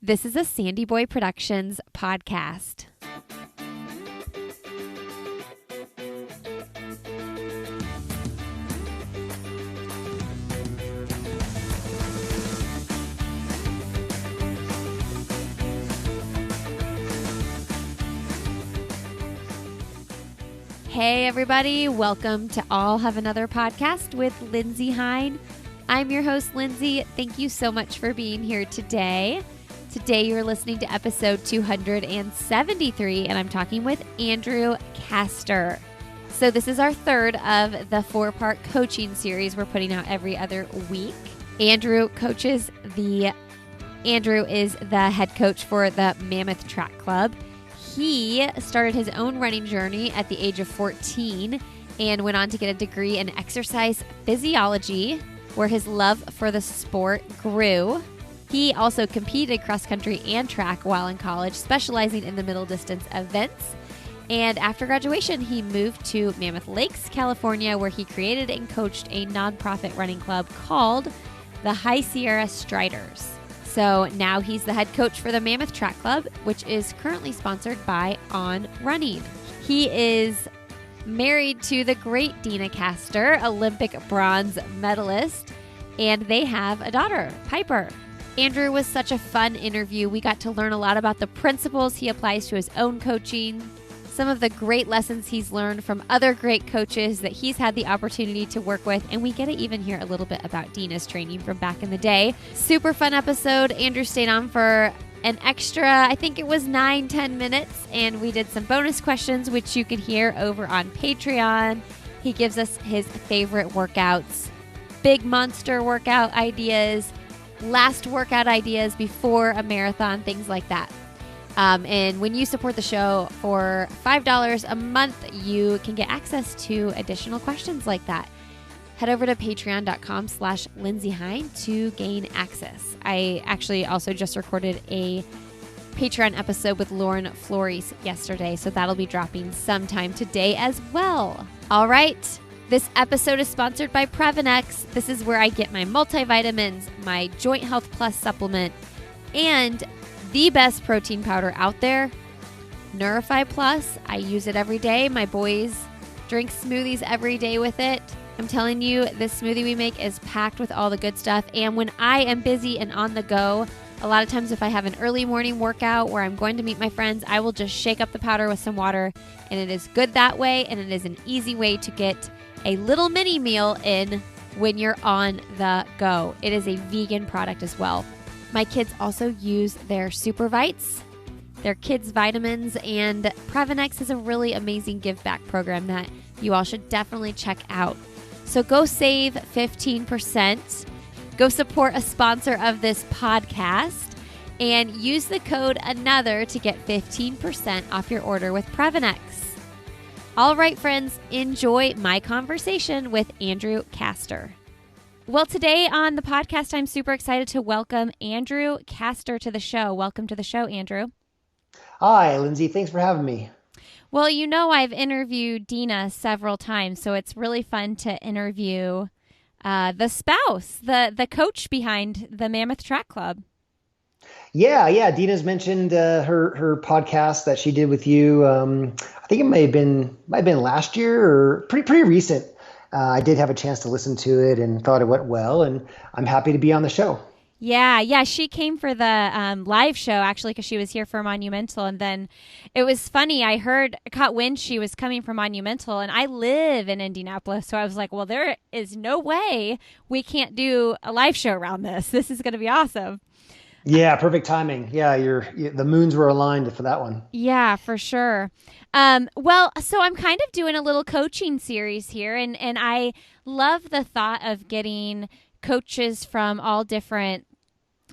This is a Sandy Boy Productions podcast. Hey everybody, welcome to All Have Another Podcast with Lindsay Hine. I'm your host, Lindsay. Thank you so much for being here today. Today you're listening to episode 273, and I'm talking with Andrew Kastor. So this is our third of the 4-part coaching series we're putting out every other week. Andrew is the head coach for the Mammoth Track Club. He started his own running journey at the age of 14 and went on to get a degree in exercise physiology, where his love for the sport grew. He also competed cross-country and track while in college, specializing in the middle distance events. And after graduation, he moved to Mammoth Lakes, California, where he created and coached a nonprofit running club called the High Sierra Striders. So now he's the head coach for the Mammoth Track Club, which is currently sponsored by On Running. He is married to the great Deena Kastor, Olympic bronze medalist, and they have a daughter, Piper. Andrew was such a fun interview. We got to learn a lot about the principles he applies to his own coaching, some of the great lessons he's learned from other great coaches that he's had the opportunity to work with, and we get to even hear a little bit about Deena's training from back in the day. Super fun episode. Andrew stayed on for an extra, I think it was 9-10 minutes, and we did some bonus questions, which you can hear over on Patreon. He gives us his favorite workouts, big monster workout ideas, last workout ideas before a marathon, things like that. And when you support the show for $5 a month, you can get access to additional questions like that. Head over to patreon.com/LindsayHine to gain access. I actually also just recorded a Patreon episode with Lauren Flores yesterday, so that'll be dropping sometime today as well. All right. This episode is sponsored by Previnex. This is where I get my multivitamins, my Joint Health Plus supplement, and the best protein powder out there, Neurify Plus. I use it every day. My boys drink smoothies every day with it. I'm telling you, this smoothie we make is packed with all the good stuff. And when I am busy and on the go, a lot of times if I have an early morning workout where I'm going to meet my friends, I will just shake up the powder with some water. And it is good that way, and it is an easy way to get a little mini meal in when you're on the go. It is a vegan product as well. My kids also use their Super Vites, their kids' vitamins, and Previnex is a really amazing give back program that you all should definitely check out. So go save 15%, go support a sponsor of this podcast, and use the code ANOTHER to get 15% off your order with Previnex. All right, friends, enjoy my conversation with Andrew Kastor. Well, today on the podcast, I'm super excited to welcome Andrew Kastor to the show. Welcome to the show, Andrew. Hi, Lindsay. Thanks for having me. Well, you know I've interviewed Deena several times, so it's really fun to interview the spouse, the coach behind the Mammoth Track Club. Yeah. Deena's mentioned her podcast that she did with you. I think it might have been last year or pretty recent. I did have a chance to listen to it and thought it went well, and I'm happy to be on the show. Yeah. She came for the live show, actually, because she was here for Monumental. And then it was funny. I caught wind she was coming from Monumental, and I live in Indianapolis. So I was like, well, there is no way we can't do a live show around this. This is going to be awesome. Yeah, perfect timing. Yeah, the moons were aligned for that one. Yeah, for sure. Well, so I'm kind of doing a little coaching series here, and I love the thought of getting coaches from all different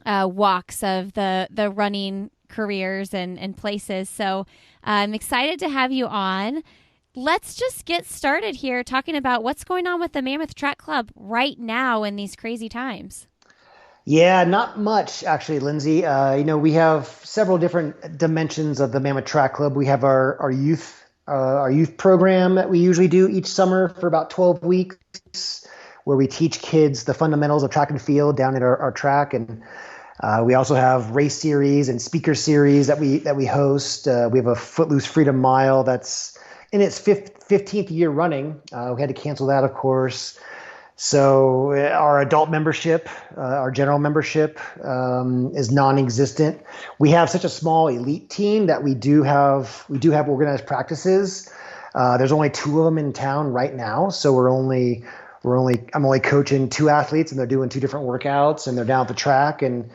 walks of the running careers and places. So I'm excited to have you on. Let's just get started here talking about what's going on with the Mammoth Track Club right now in these crazy times. Yeah, not much actually, Lindsay. We have several different dimensions of the Mammoth Track Club. We have our youth program that we usually do each summer for about 12 weeks, where we teach kids the fundamentals of track and field down at our track. And We also have race series and speaker series that we host. We have a Footloose Freedom Mile that's in its 15th year running. We had to cancel that, of course. So our adult membership, our general membership, is non-existent. We have such a small elite team that we do have organized practices. There's only 2 of them in town right now, so I'm only coaching 2 athletes, and they're doing 2 different workouts, and they're down at the track, and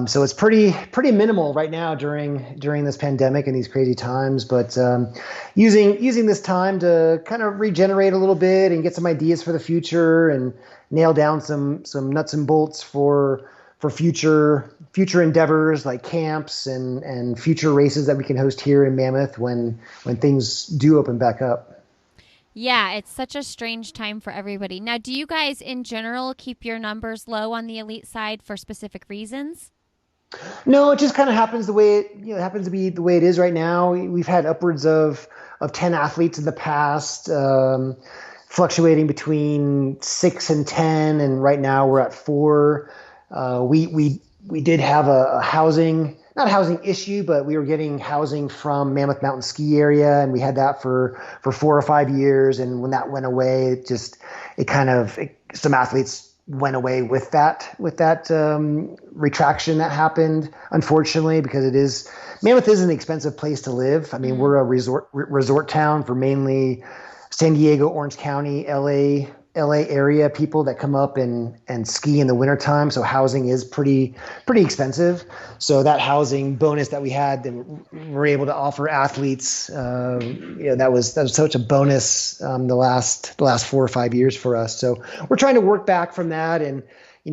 so it's pretty minimal right now during this pandemic and these crazy times. But using this time to kind of regenerate a little bit and get some ideas for the future and nail down some nuts and bolts for future endeavors like camps and future races that we can host here in Mammoth when things do open back up. Yeah, it's such a strange time for everybody. Now, do you guys in general keep your numbers low on the elite side for specific reasons? No, it just kind of happens happens to be the way it is right now. We've had upwards of 10 athletes in the past, fluctuating between 6 and 10, and right now we're at 4. We did have a not a housing issue, but we were getting housing from Mammoth Mountain Ski Area, and we had that for 4 or 5 years. And when that went away, some athletes went away with that retraction that happened, unfortunately, because Mammoth is an expensive place to live. I mean, we're a resort town for mainly San Diego, Orange County, LA area people that come up and ski in the wintertime. So housing is pretty expensive. So that housing bonus that we had, that we're able to offer athletes, that was such a bonus the last 4 or 5 years for us. So we're trying to work back from that, and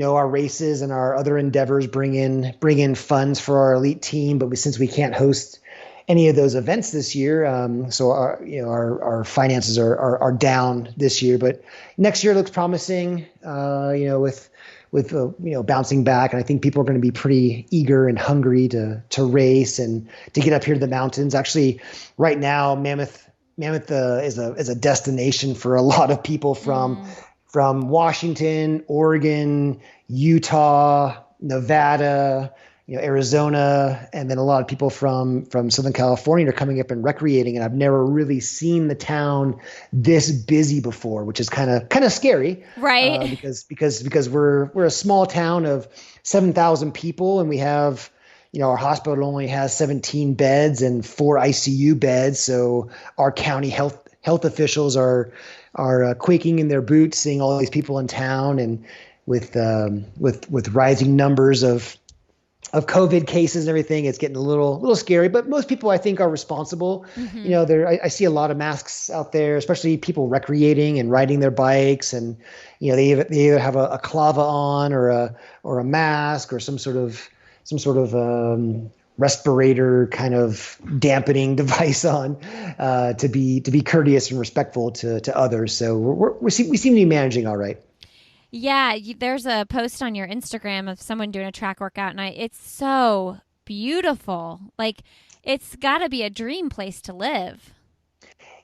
our races and our other endeavors bring in funds for our elite team. But since we can't host any of those events this year, so our finances are down this year. But next year looks promising, with bouncing back, and I think people are going to be pretty eager and hungry to race and to get up here to the mountains. Actually, right now, Mammoth is a destination for a lot of people from Washington, Oregon, Utah, Nevada, Arizona, and then a lot of people from Southern California are coming up and recreating. And I've never really seen the town this busy before, which is kind of scary, right? Because we're a small town of 7,000 people, and we have, our hospital only has 17 beds and 4 ICU beds. So our county health officials are quaking in their boots seeing all these people in town, and with rising numbers of COVID cases and everything, it's getting a little scary. But most people, I think, are responsible. Mm-hmm. I see a lot of masks out there, especially people recreating and riding their bikes, and they either have a clava on or a mask or some sort of respirator kind of dampening device on, to be courteous and respectful to others. So we seem to be managing all right. Yeah, there's a post on your Instagram of someone doing a track workout, and it's so beautiful. Like, it's got to be a dream place to live.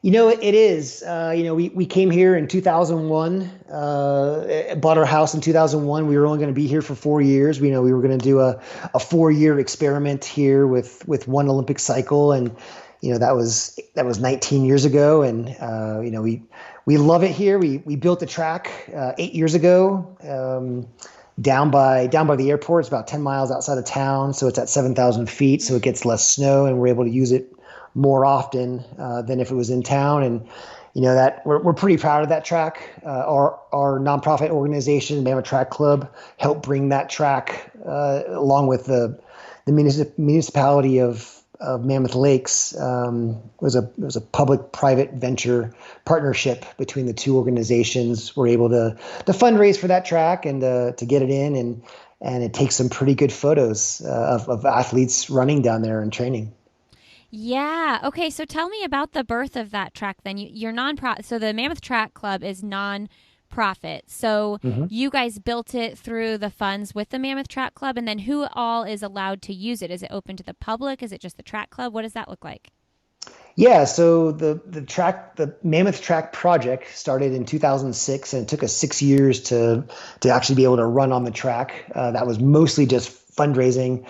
It is. We came here in 2001, bought our house in 2001. We were only going to be here for 4 years. We were going to do a 4-year experiment here with one Olympic cycle, and that was 19 years ago, and we love it here. We built the track 8 years ago, down by the airport. It's about 10 miles outside of town, so it's at 7,000 feet, so it gets less snow, and we're able to use it more often than if it was in town. And that we're pretty proud of that track. Our nonprofit organization, Mammoth Track Club, helped bring that track along with the municipality of Mammoth Lakes. Was a public-private venture partnership between the two organizations. We're able to fundraise for that track and to get it in, and it takes some pretty good photos of athletes running down there and training. Yeah. Okay. So tell me about the birth of that track then. You're non-profit. So the Mammoth Track Club is non-profit. So you guys built it through the funds with the Mammoth Track Club, and then who all is allowed to use it? Is it open to the public? Is it just the track club? What does that look like? Yeah, so the Mammoth Track project started in 2006, and it took us 6 years to actually be able to run on the track. That was mostly just fundraising.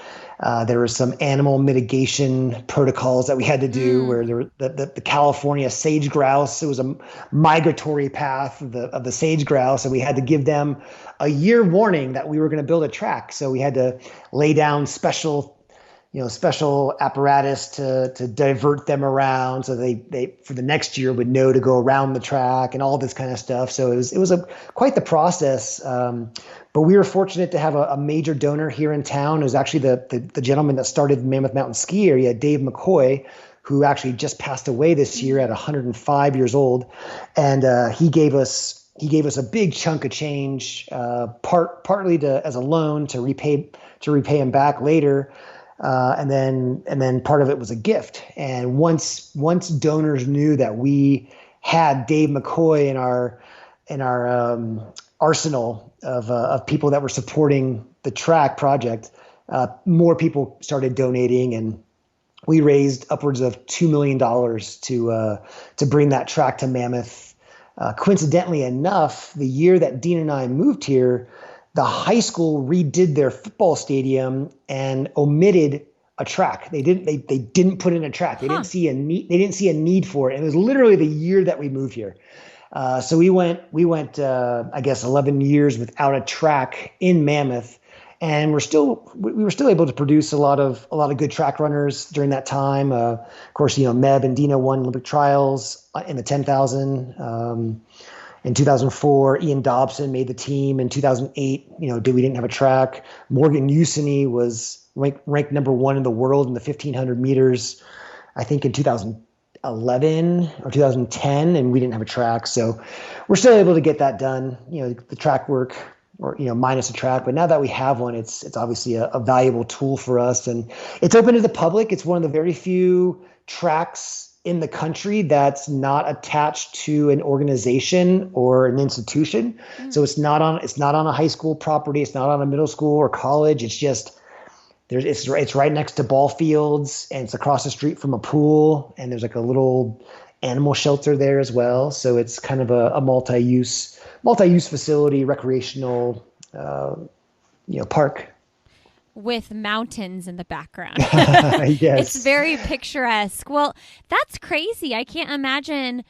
There were some animal mitigation protocols that we had to do where there were the California sage grouse. It was a migratory path of the sage grouse, and we had to give them a year warning that we were going to build a track. So we had to lay down special apparatus to divert them around, so they for the next year would know to go around the track and all this kind of stuff. So it was quite the process. But we were fortunate to have a major donor here in town. It was actually the gentleman that started Mammoth Mountain Ski Area, Dave McCoy, who actually just passed away this year at 105 years old, and he gave us a big chunk of change, partly as a loan to repay him back later. And then part of it was a gift. And once donors knew that we had Dave McCoy in our arsenal of people that were supporting the track project, more people started donating, and we raised upwards of $2 million to bring that track to Mammoth. Coincidentally enough, the year that Deena and I moved here, the high school redid their football stadium and omitted a track. They didn't put in a track. They didn't see a need. They didn't see a need for it. It was literally the year that we moved here. So we went. I guess 11 years without a track in Mammoth, and we were still able to produce a lot of good track runners during that time. Of course, Meb and Deena won Olympic trials in the 10,000. In 2004, Ian Dobson made the team. In 2008, we didn't have a track. Morgan Usini was ranked number 1 in the world in the 1,500 meters, I think in 2011 or 2010, and we didn't have a track. So we're still able to get that done, the track work, or minus a track. But now that we have one, it's obviously a valuable tool for us, and it's open to the public. It's one of the very few tracks in the country that's not attached to an organization or an institution. So it's not on a high school property. It's not on a middle school or college. It's just it's right next to ball fields, and it's across the street from a pool, and there's like a little animal shelter there as well. So it's kind of a multi-use facility, recreational, park. With mountains in the background. Yes. It's very picturesque. Well, that's crazy. I can't imagine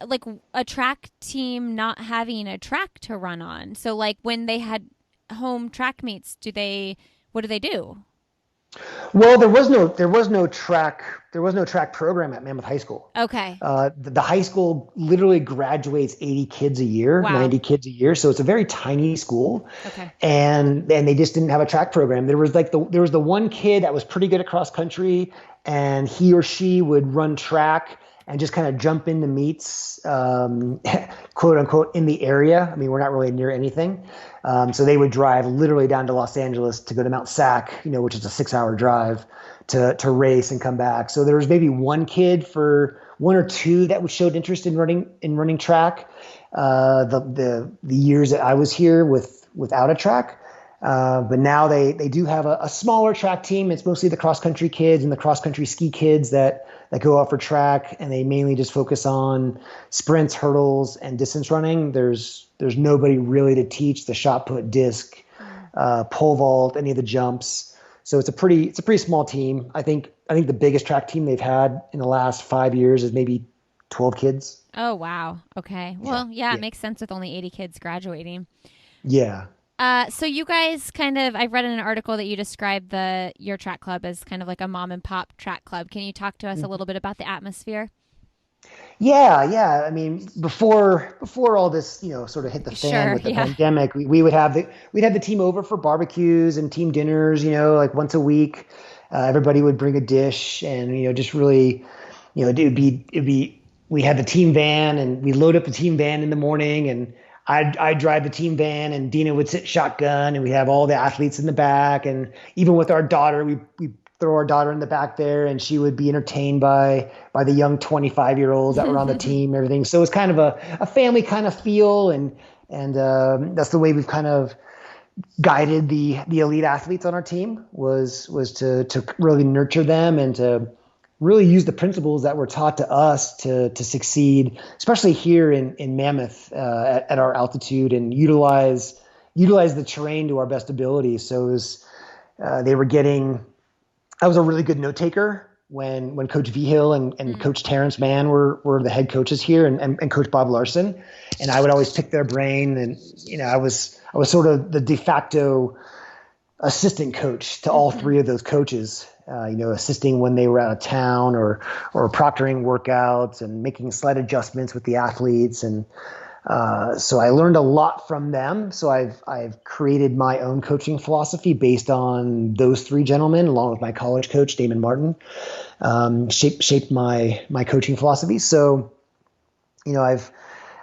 like a track team not having a track to run on. So like when they had home track meets, what do they do? Well, there was no track program at Mammoth High School. Okay. The high school literally graduates 80 kids a year, Wow. 90 kids a year. So it's a very tiny school. Okay. And they just didn't have a track program. There was the one kid that was pretty good at cross country, and he or she would run track and just kind of jump into meets, quote unquote, in the area. I mean, we're not really near anything. So they would drive literally down to Los Angeles to go to Mount Sac, which is a 6-hour drive to race and come back. So there was maybe one or two that showed interest in running track. The years that I was here without a track. But now they do have a smaller track team. It's mostly the cross country kids and the cross country ski kids that go out for track, and they mainly just focus on sprints, hurdles, and distance running. There's nobody really to teach the shot put, disc, pole vault, any of the jumps. So it's a pretty small team. I think the biggest track team they've had in the last 5 years is maybe 12 kids. Oh wow. Okay. Well, yeah, it makes sense with only 80 kids graduating. Yeah. So you guys I read in an article that you described your track club as kind of like a mom and pop track club. Can you talk to us a little bit about the atmosphere? Yeah. I mean, before all this, sort of hit the fan with the pandemic, we'd have the team over for barbecues and team dinners, like once a week. Everybody would bring a dish, and, just really, it'd be, we had the team van, and we load up the team van in the morning, and I'd drive the team van, and Deena would sit shotgun, and we have all the athletes in the back. And even with our daughter, we throw our daughter in the back there, and she would be entertained by the young 25-year-olds that were on the team and everything. So it was kind of a family kind of feel. And that's the way we've kind of guided the elite athletes on our team was to really nurture them and to really use the principles that were taught to us to succeed, especially here in Mammoth at our altitude, and utilize the terrain to our best ability. So they were getting. I was a really good note taker when Coach Vigil and Coach Terrence Mahon were the head coaches here, and Coach Bob Larson, and I would always pick their brain, and I was sort of the de facto assistant coach to all three of those coaches. Assisting when they were out of town or proctoring workouts and making slight adjustments with the athletes. And so I learned a lot from them. So I've created my own coaching philosophy based on those three gentlemen, along with my college coach, Damon Martin, shaped my coaching philosophy. So,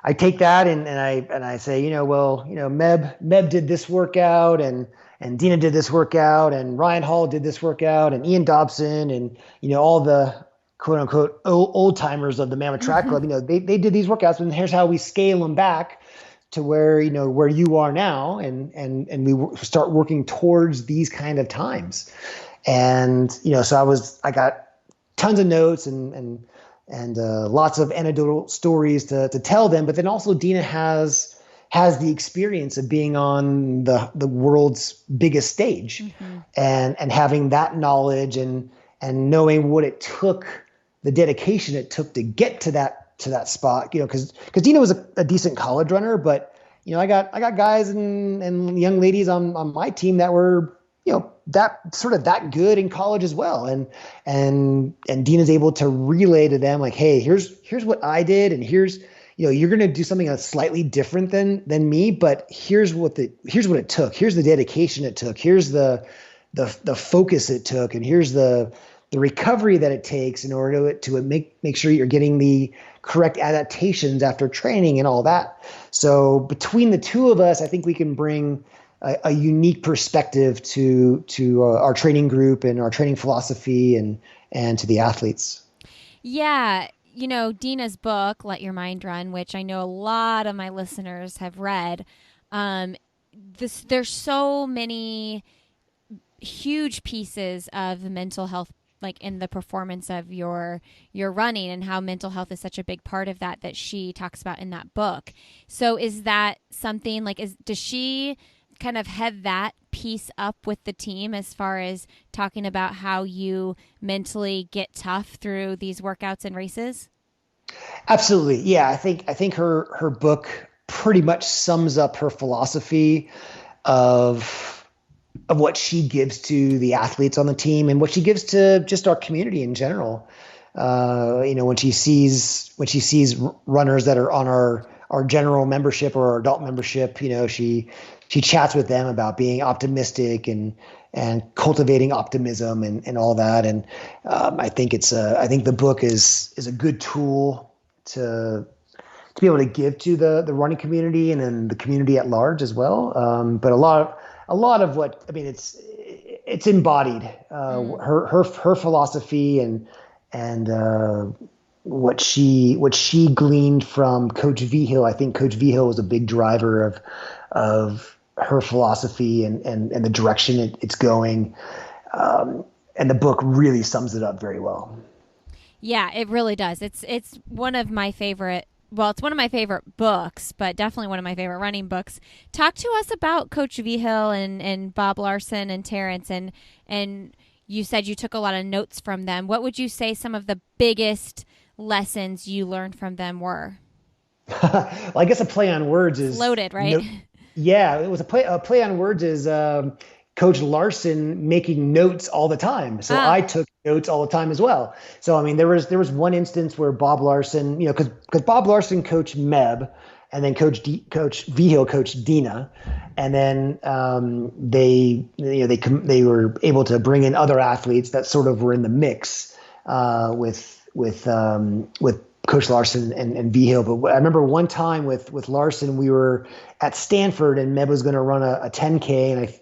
I take that and I say, Meb did this workout and Deena did this workout and Ryan Hall did this workout and Ian Dobson and, all the quote unquote old timers of the Mammoth Track Club, they did these workouts, and here's how we scale them back to where you are now. And we start working towards these kind of times. And, so I got tons of notes and lots of anecdotal stories to tell them. But then also Deena has the experience of being on the world's biggest stage, and having that knowledge and knowing what it took, the dedication it took to get to that spot, because Deena was a decent college runner, but I got guys and young ladies on my team that were that good in college as well. And Deena's able to relay to them like, hey, here's what I did. And here's, you're going to do something that's slightly different than me, but here's what it took. Here's the dedication it took. Here's the focus it took. And here's the recovery that it takes in order to make sure you're getting the correct adaptations after training and all that. So between the two of us, I think we can bring a unique perspective to our training group and our training philosophy and to the athletes. Yeah. Deena's book, Let Your Mind Run, which I know a lot of my listeners have read. There's so many huge pieces of mental health, like in the performance of your running, and how mental health is such a big part of that she talks about in that book. So is that something does she kind of head that piece up with the team as far as talking about how you mentally get tough through these workouts and races? Absolutely. Yeah. I think her book pretty much sums up her philosophy of what she gives to the athletes on the team and what she gives to just our community in general. When she sees runners that are on our general membership or our adult membership, she chats with them about being optimistic and cultivating optimism and all that. And I think the book is a good tool to be able to give to the running community and then the community at large as well. But a lot of what, it's embodied, her philosophy and what she gleaned from Coach Vigil. I think Coach Vigil was a big driver of her philosophy and the direction it's going. And the book really sums it up very well. Yeah, it really does. It's one of my favorite. Well, it's one of my favorite books, but definitely one of my favorite running books. Talk to us about Coach Vigil and Bob Larson and Terrence, and you said you took a lot of notes from them. What would you say some of the biggest lessons you learned from them were? Well, I guess a play on words is loaded, right? Yeah, it was a play on words is Coach Larson making notes all the time. So I took notes all the time as well. So, there was one instance where Bob Larson, because Bob Larson coached Meb, and then Coach Vigil coached Deena, and then they were able to bring in other athletes that sort of were in the mix with Coach Larson and Vigil. But I remember one time with Larson, we were at Stanford and Meb was going to run a 10K, and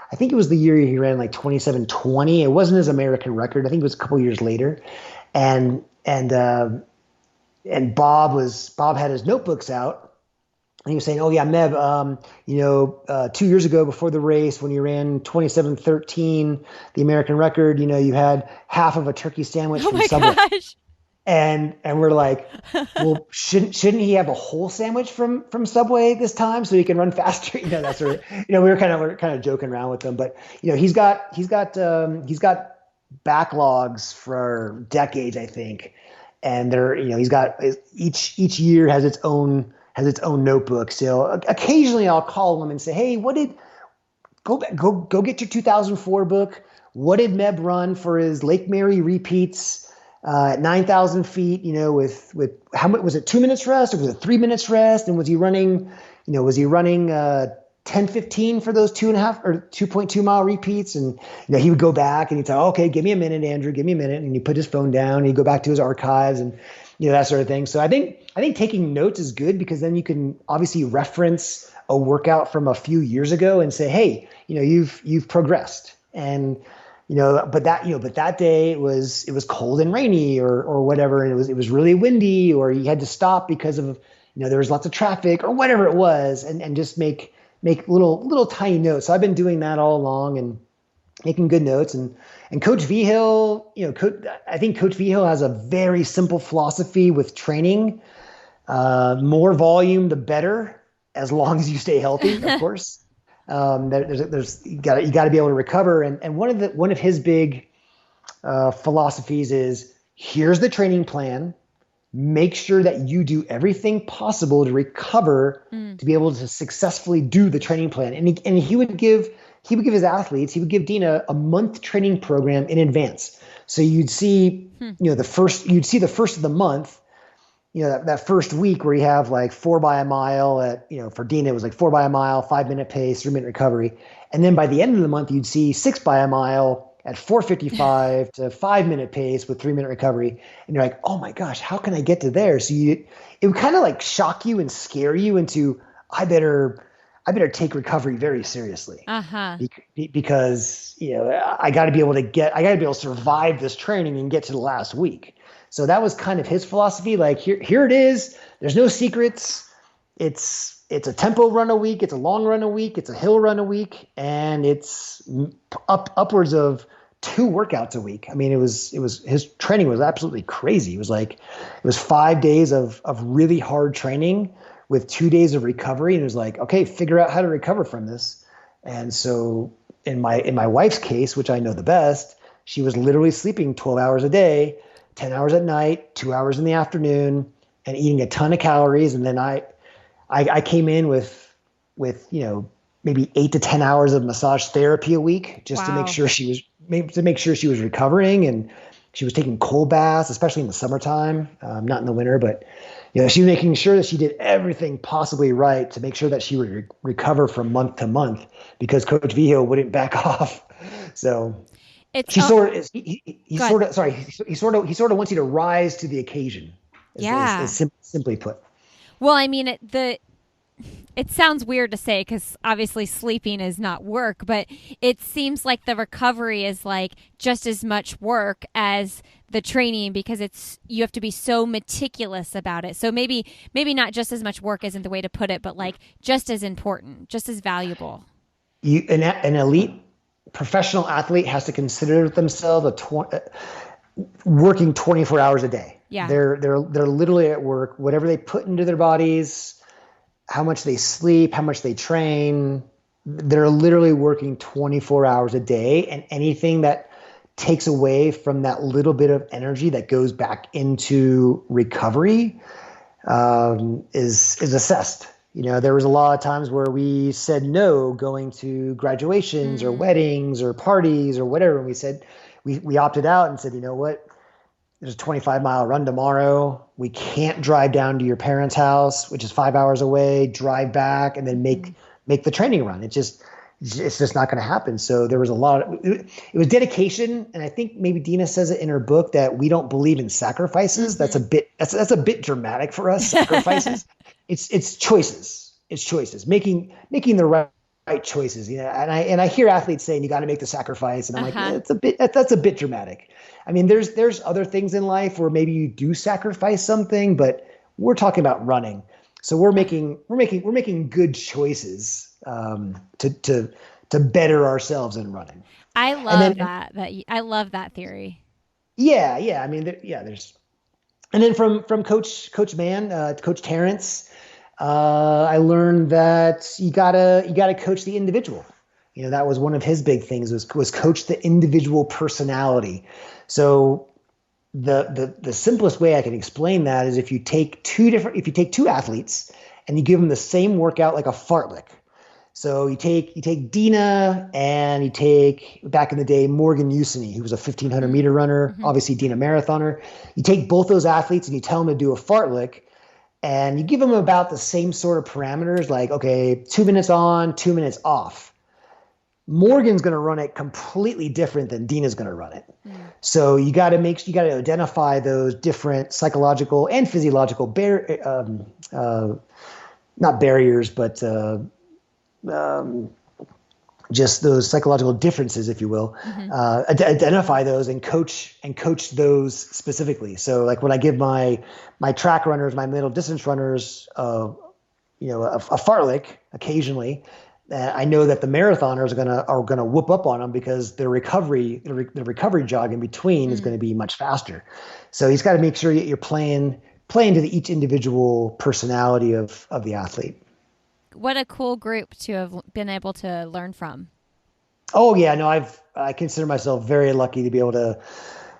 I think it was the year he ran like 27:20. It wasn't his American record. I think it was a couple years later. And Bob had his notebooks out, and he was saying, "Oh yeah, Meb, 2 years ago before the race, when you ran 27:13, the American record, you had half of a turkey sandwich from Subway." Gosh. And we're like, well, shouldn't he have a whole sandwich from Subway this time so he can run faster? That sort of, we were kind of joking around with him, but he's got backlogs for decades, I think. And he's got each year has its own notebook. So occasionally I'll call him and say, hey, go get your 2004 book. What did Meb run for his Lake Mary repeats? At 9,000 feet, with how much was it? 2 minutes rest, or was it 3 minutes rest? And was he running 10:15 for those 2.5 or 2.2 mile repeats? And he would go back and he'd say, okay, give me a minute, Andrew, give me a minute. And he'd put his phone down and he'd go back to his archives and that sort of thing. So I think taking notes is good, because then you can obviously reference a workout from a few years ago and say, hey, you've progressed. And but that day it was cold and rainy or whatever, and it was really windy, or you had to stop because of there was lots of traffic or whatever it was, and just make little tiny notes. So I've been doing that all along and making good notes. And Coach Vigil, I think Coach Vigil has a very simple philosophy with training. More volume, the better, as long as you stay healthy, of course. You got to be able to recover. And one of his big philosophies is, here's the training plan. Make sure that you do everything possible to recover, to be able to successfully do the training plan. And he would give his athletes, he would give Deena a month training program in advance. So you'd see, the first of the month, that first week where you have like 4 by a mile for Deena, it was like 4 by a mile, 5-minute pace, 3-minute recovery. And then by the end of the month, you'd see 6 by a mile at 4:55 to 5-minute pace with 3-minute recovery. And you're like, oh my gosh, how can I get to there? So it would kind of like shock you and scare you into, I better take recovery very seriously. Because, I got to be able to survive this training and get to the last week. So that was kind of his philosophy. Like, here it is. There's no secrets. It's a tempo run a week. It's a long run a week. It's a hill run a week. And it's upwards of 2 workouts a week. I mean, his training was absolutely crazy. It was 5 days of really hard training with 2 days of recovery. And it was like, okay, figure out how to recover from this. And so in my wife's case, which I know the best, she was literally sleeping 12 hours a day, 10 hours at night, 2 hours in the afternoon, and eating a ton of calories. And then I came in with maybe 8 to 10 hours of massage therapy a week, just to make sure she was recovering. And she was taking cold baths, especially in the summertime, not in the winter, but she was making sure that she did everything possibly right to make sure that she would recover from month to month, because Coach Vigil wouldn't back off. So he sort of wants you to rise to the occasion. Simply put. Well, I mean, it sounds weird to say, because obviously sleeping is not work, but it seems like the recovery is like just as much work as the training, because you have to be so meticulous about it. So maybe not just as much work isn't the way to put it, but like just as important, just as valuable. An elite professional athlete has to consider themselves working 24 hours a day. Yeah. They're literally at work. Whatever they put into their bodies, how much they sleep, how much they train, they're literally working 24 hours a day. And anything that takes away from that little bit of energy that goes back into recovery is assessed. There was a lot of times where we said no going to graduations or weddings or parties or whatever. And we said, we opted out and said, you know what? There's a 25-mile run tomorrow. We can't drive down to your parents' house, which is 5 hours away, drive back, and then make the training run. It's just not going to happen. So there was it was dedication. And I think maybe Deena says it in her book that we don't believe in sacrifices. Mm-hmm. That's a bit dramatic for us. Sacrifices. It's choices. It's choices. Making the right choices. And I hear athletes saying you got to make the sacrifice, and I'm like, that's a bit dramatic. I mean, there's other things in life where maybe you do sacrifice something, but we're talking about running. So we're making good choices to better ourselves in running. I love that. I love that theory. Yeah. I mean, And then from Coach Mahon, Coach Terrence, I learned that you gotta coach the individual. That was one of his big things was coach the individual personality. So the simplest way I can explain that is if you take two athletes and you give them the same workout like a fartlek. So you take Deena and you take, back in the day, Morgan Usini, who was a 1,500 meter runner, obviously Deena marathoner. You take both those athletes and you tell them to do a fartlek, and you give them about the same sort of parameters, like, okay, 2 minutes on, 2 minutes off. Morgan's going to run it completely different than Deena's going to run it. So you got to identify those different psychological and physiological not barriers, but just those psychological differences, if you will. Identify those and coach those specifically. So like when I give my track runners, my middle distance runners, a fartlek occasionally, I know that the marathoners are gonna whoop up on them because their recovery jog in between is going to be much faster. So he's got to make sure that you're playing to each individual personality of the athlete. What a cool group to have been able to learn from. Oh yeah, no, I consider myself very lucky to be able to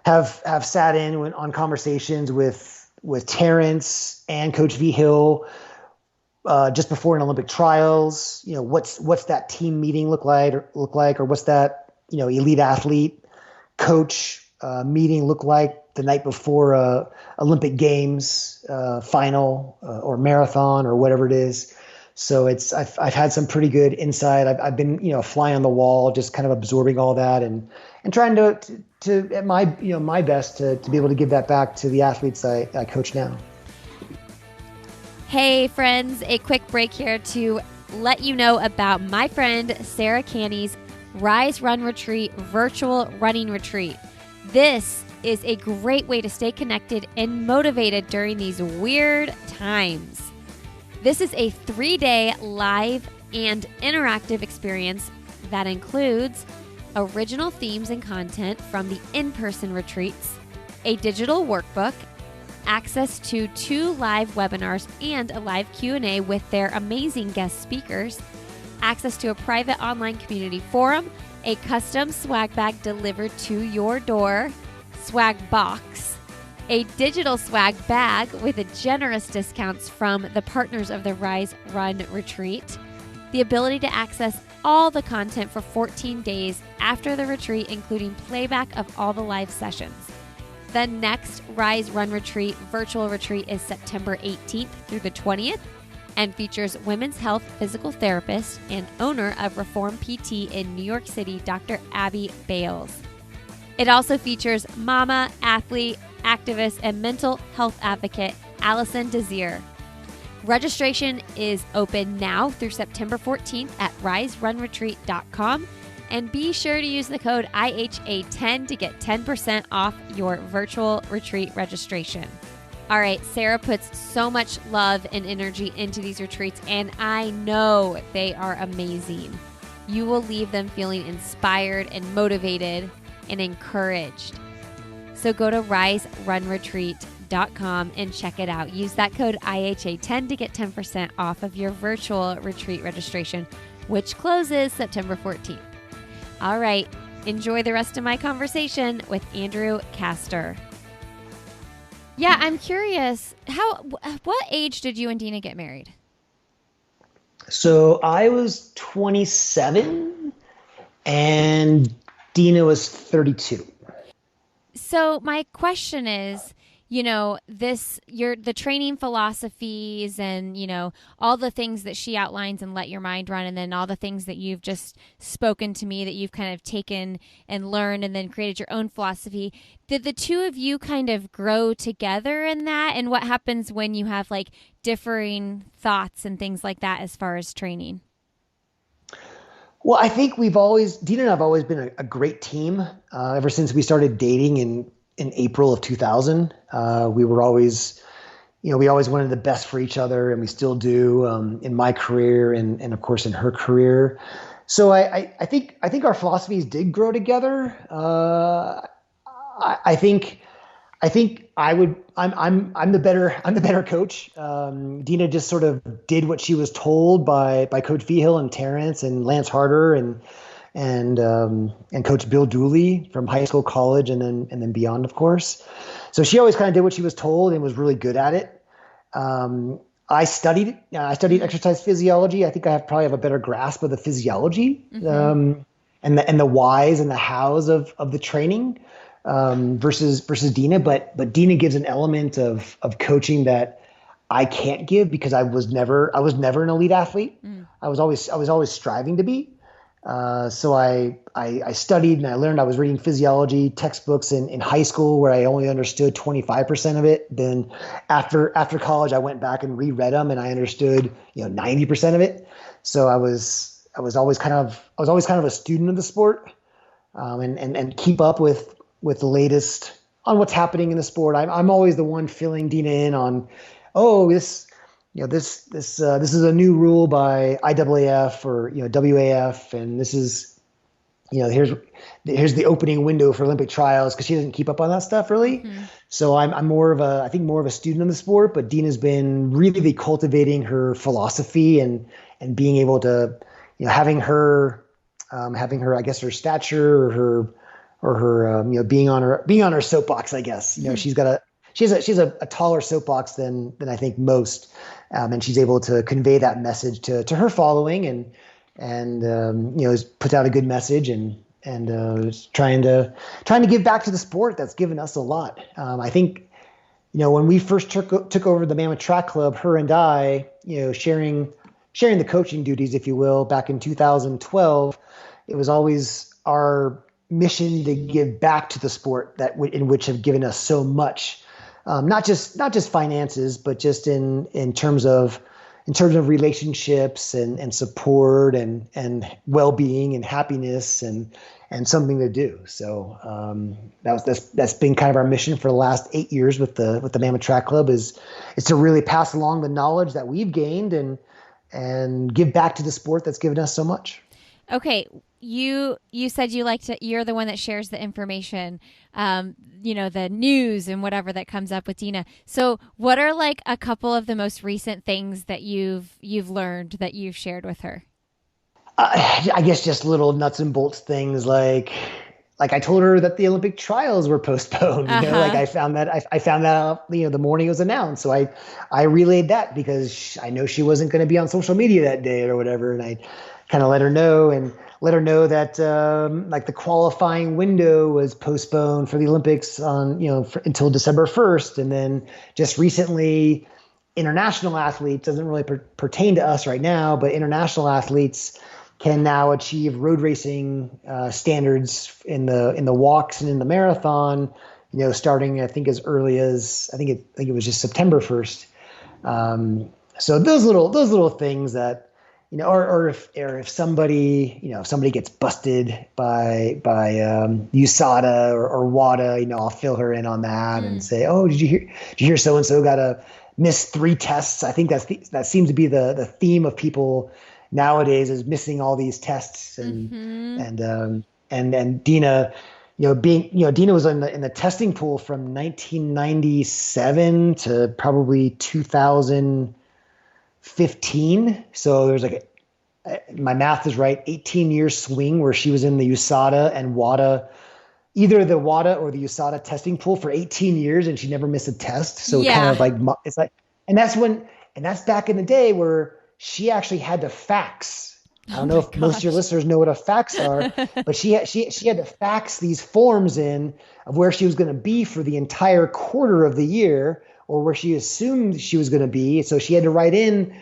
have sat in on conversations with Terrence and Coach Vigil just before an Olympic trials. What's that team meeting look like, or what's that elite athlete coach meeting look like the night before Olympic Games final or marathon or whatever it is. So I've had some pretty good insight. I've been a fly on the wall, just kind of absorbing all that and trying to at my best to be able to give that back to the athletes I coach now. Hey friends, a quick break here to let you know about my friend Sarah Canny's Rise Run Retreat virtual running retreat. This is a great way to stay connected and motivated during these weird times. This is a 3-day live and interactive experience that includes original themes and content from the in-person retreats, a digital workbook, access to 2 live webinars and a live Q&A with their amazing guest speakers, access to a private online community forum, a custom swag bag delivered to your door, swag box, a digital swag bag with generous discounts from the partners of the Rise Run Retreat, the ability to access all the content for 14 days after the retreat, including playback of all the live sessions. The next Rise Run Retreat virtual retreat is September 18th through the 20th and features women's health physical therapist and owner of Reform PT in New York City, Dr. Abby Bales. It also features mama, athlete, activist, and mental health advocate Allison Desir. Registration is open now through September 14th at riserunretreat.com, and be sure to use the code IHA10 to get 10% off your virtual retreat registration. All right, Sarah puts so much love and energy into these retreats, and I know they are amazing. You will leave them feeling inspired and motivated and encouraged. So go to riserunretreat.com and check it out. Use that code IHA10 to get 10% off of your virtual retreat registration, which closes September 14th. All right, enjoy the rest of my conversation with Andrew Kastor. Yeah, I'm curious, what age did you and Deena get married? So I was 27 and Deena was 32. So my question is, the training philosophies and, all the things that she outlines and Let Your Mind Run, and then all the things that you've just spoken to me that you've kind of taken and learned and then created your own philosophy. Did the two of you kind of grow together in that? And what happens when you have like differing thoughts and things like that as far as training? Well, I think Deena and I have always been a great team ever since we started dating in April of 2000. We were always, we always wanted the best for each other, and we still do in my career and of course in her career. So I think our philosophies did grow together. I think I think I'm the better coach. Deena just sort of did what she was told by Coach Vigil and Terrence and Lance Harder and Coach Bill Dooley from high school, college, and then beyond, of course. So she always kind of did what she was told and was really good at it. I studied exercise physiology. I think probably have a better grasp of the physiology, and the whys and the hows of the training, versus Deena. But Deena gives an element of coaching that I can't give because I was never an elite athlete. I was always striving to be. So I studied and I learned. I was reading physiology textbooks in high school where I only understood 25% of it. Then after college, I went back and reread them and I understood 90% of it. So I was always kind of a student of the sport, and keep up with the latest on what's happening in the sport. I'm always the one filling Deena in on, oh, this is a new rule by IAAF or WAF, and this is here's the opening window for Olympic trials, because she doesn't keep up on that stuff really. So I'm more of a student of the sport, but Deena's been really cultivating her philosophy and being able to having her I guess her stature or her being on her soapbox, I guess. She has a taller soapbox than I think most, and she's able to convey that message to her following and puts out a good message and is trying to give back to the sport that's given us a lot. I think when we first took over the Mammoth Track Club, her and I, sharing the coaching duties, if you will, back in 2012, it was always our mission to give back to the sport in which have given us so much. Not just finances, but just in terms of relationships and support and well-being and happiness and something to do. So that's been kind of our mission for the last 8 years with the Mammoth Track Club is to really pass along the knowledge that we've gained and give back to the sport that's given us so much. Okay. You said you're the one that shares the information, the news and whatever that comes up with Deena. So what are like a couple of the most recent things that you've learned that you've shared with her? I guess just little nuts and bolts things like I told her that the Olympic trials were postponed. Like I found that out the morning it was announced. So I relayed that because I know she wasn't going to be on social media that day or whatever, and I kind of let her know that the qualifying window was postponed for the Olympics on until December 1st, and then just recently, international athletes doesn't really pertain to us right now, but international athletes can now achieve road racing standards in the walks and in the marathon. Starting I think as early as I think it was just September 1st. So those little things that. Or if somebody gets busted by USADA or WADA, I'll fill her in on that and say, oh, did you hear so-and-so got to miss 3 tests? I think that seems to be the theme of people nowadays, is missing all these tests and Deena, Deena was in the testing pool from 1997 to probably 2015. So there's my math is right, 18-year swing where she was in the USADA and WADA, either the WADA or the USADA testing pool for 18 years, and she never missed a test. So and that's back in the day where she actually had to fax. I don't know if most of your listeners know what a fax are, but she had to fax these forms in of where she was going to be for the entire quarter of the year, or where she assumed she was going to be. So she had to write in,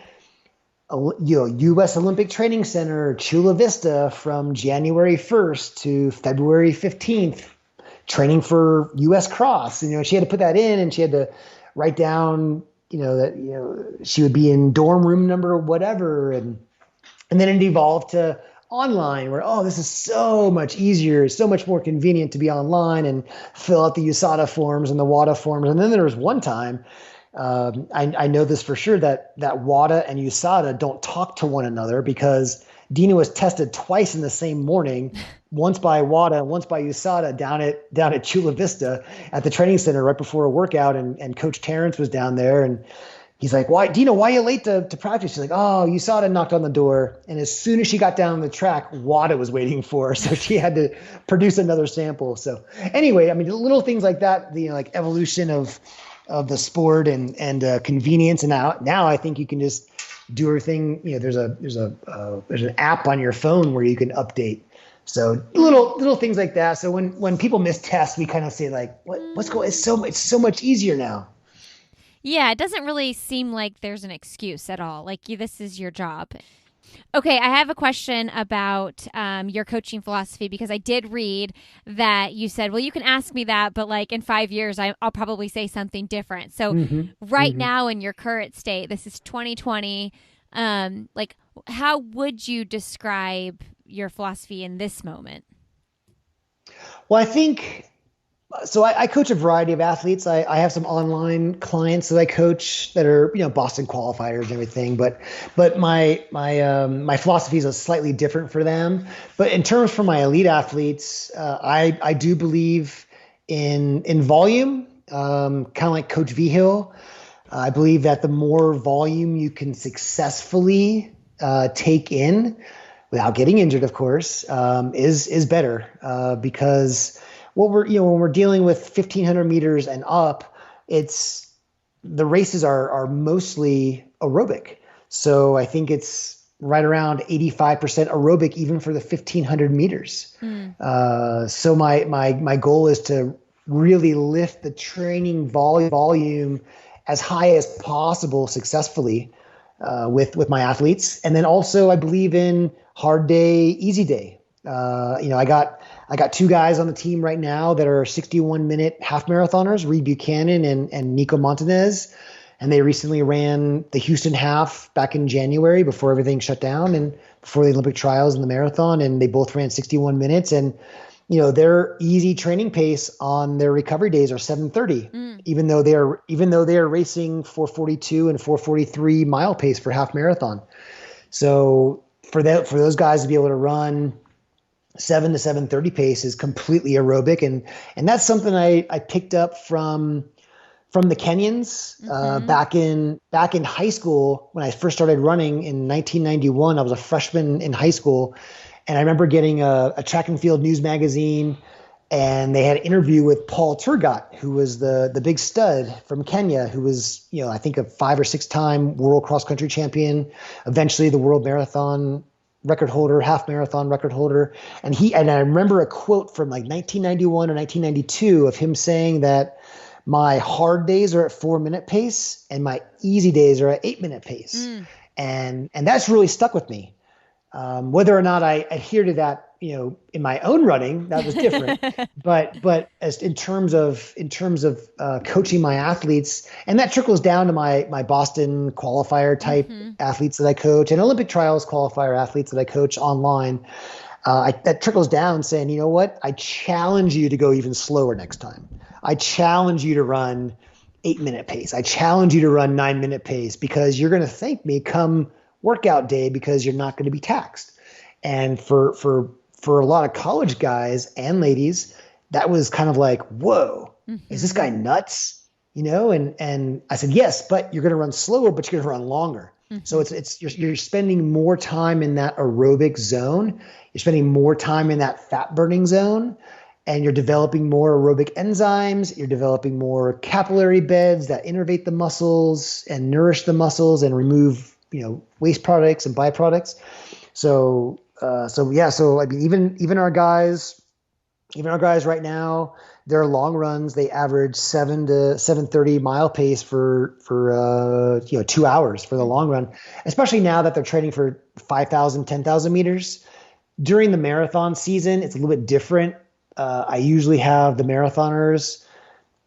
U.S. Olympic Training Center, Chula Vista, from January 1st to February 15th, training for U.S. Cross. She had to put that in, and she had to write down, that she would be in dorm room number whatever, and then it evolved to online, where, this is so much easier, so much more convenient to be online and fill out the USADA forms and the WADA forms. And then there was one time, I know this for sure, that WADA and USADA don't talk to one another because Deena was tested twice in the same morning once by WADA, once by USADA down at Chula Vista at the training center right before a workout. And Coach Terrence was down there, and he's like, Deena, why are you late to practice? She's like, oh, USADA knocked on the door. And as soon as she got down the track, WADA was waiting for her. So she had to produce another sample. So anyway, I mean, little things like that, like evolution of the sport and convenience. And now I think you can just do everything. There's an app on your phone where you can update. So little things like that. So when people miss tests, we kind of say like, what's going? It's so much easier now. Yeah, it doesn't really seem like there's an excuse at all. Like this is your job. Okay, I have a question about your coaching philosophy, because I did read that you said, well, you can ask me that, but like in 5 years, I'll probably say something different. So now in your current state, this is 2020, like how would you describe your philosophy in this moment? Well, I think, so I coach a variety of athletes. I have some online clients that I coach that are, Boston qualifiers and everything, but my philosophy is slightly different for them. But in terms for my elite athletes, I do believe in volume, kind of like Coach Vigil. I believe that the more volume you can successfully take in, without getting injured, of course, is better, because when we're dealing with 1,500 meters and up, the races are mostly aerobic. So I think it's right around 85% aerobic, even for the 1,500 meters. So my goal is to really lift the training volume as high as possible successfully with my athletes. And then also I believe in hard day, easy day. I got two guys on the team right now that are 61-minute half marathoners, Reed Buchanan and Nico Montanez. And they recently ran the Houston half back in January before everything shut down and before the Olympic trials and the marathon. And they both ran 61 minutes. And, their easy training pace on their recovery days are 7:30, even though they are racing 4:42 and 4:43 mile pace for half marathon. So for those guys to be able to run 7 to 7:30 pace is completely aerobic. And that's something I picked up from the Kenyans back in high school. When I first started running in 1991, I was a freshman in high school. And I remember getting a track and field news magazine, and they had an interview with Paul Turgot, who was the big stud from Kenya, who was, I think a 5 or 6 time world cross country champion, eventually the world marathon record holder, half marathon record holder. And I remember a quote from like 1991 or 1992 of him saying that my hard days are at 4-minute pace and my easy days are at 8-minute pace. And that's really stuck with me. Whether or not I adhere to that, in my own running, that was different. but as in terms of coaching my athletes, and that trickles down to my Boston qualifier type athletes that I coach and Olympic trials qualifier athletes that I coach online. That trickles down saying, you know what? I challenge you to go even slower next time. I challenge you to run 8-minute pace. I challenge you to run 9-minute pace, because you're going to thank me come workout day, because you're not going to be taxed. And for a lot of college guys and ladies, that was kind of like, whoa, is this guy nuts? And I said, yes, but you're going to run slower, but you're going to run longer. So you're spending more time in that aerobic zone. You're spending more time in that fat burning zone, and you're developing more aerobic enzymes. You're developing more capillary beds that innervate the muscles and nourish the muscles and remove waste products and byproducts. So I mean, even our guys right now, their long runs, they average 7 to 7:30 mile pace for 2 hours for the long run, especially now that they're training for 5,000, 10,000 meters. During the marathon season, it's a little bit different. I usually have the marathoners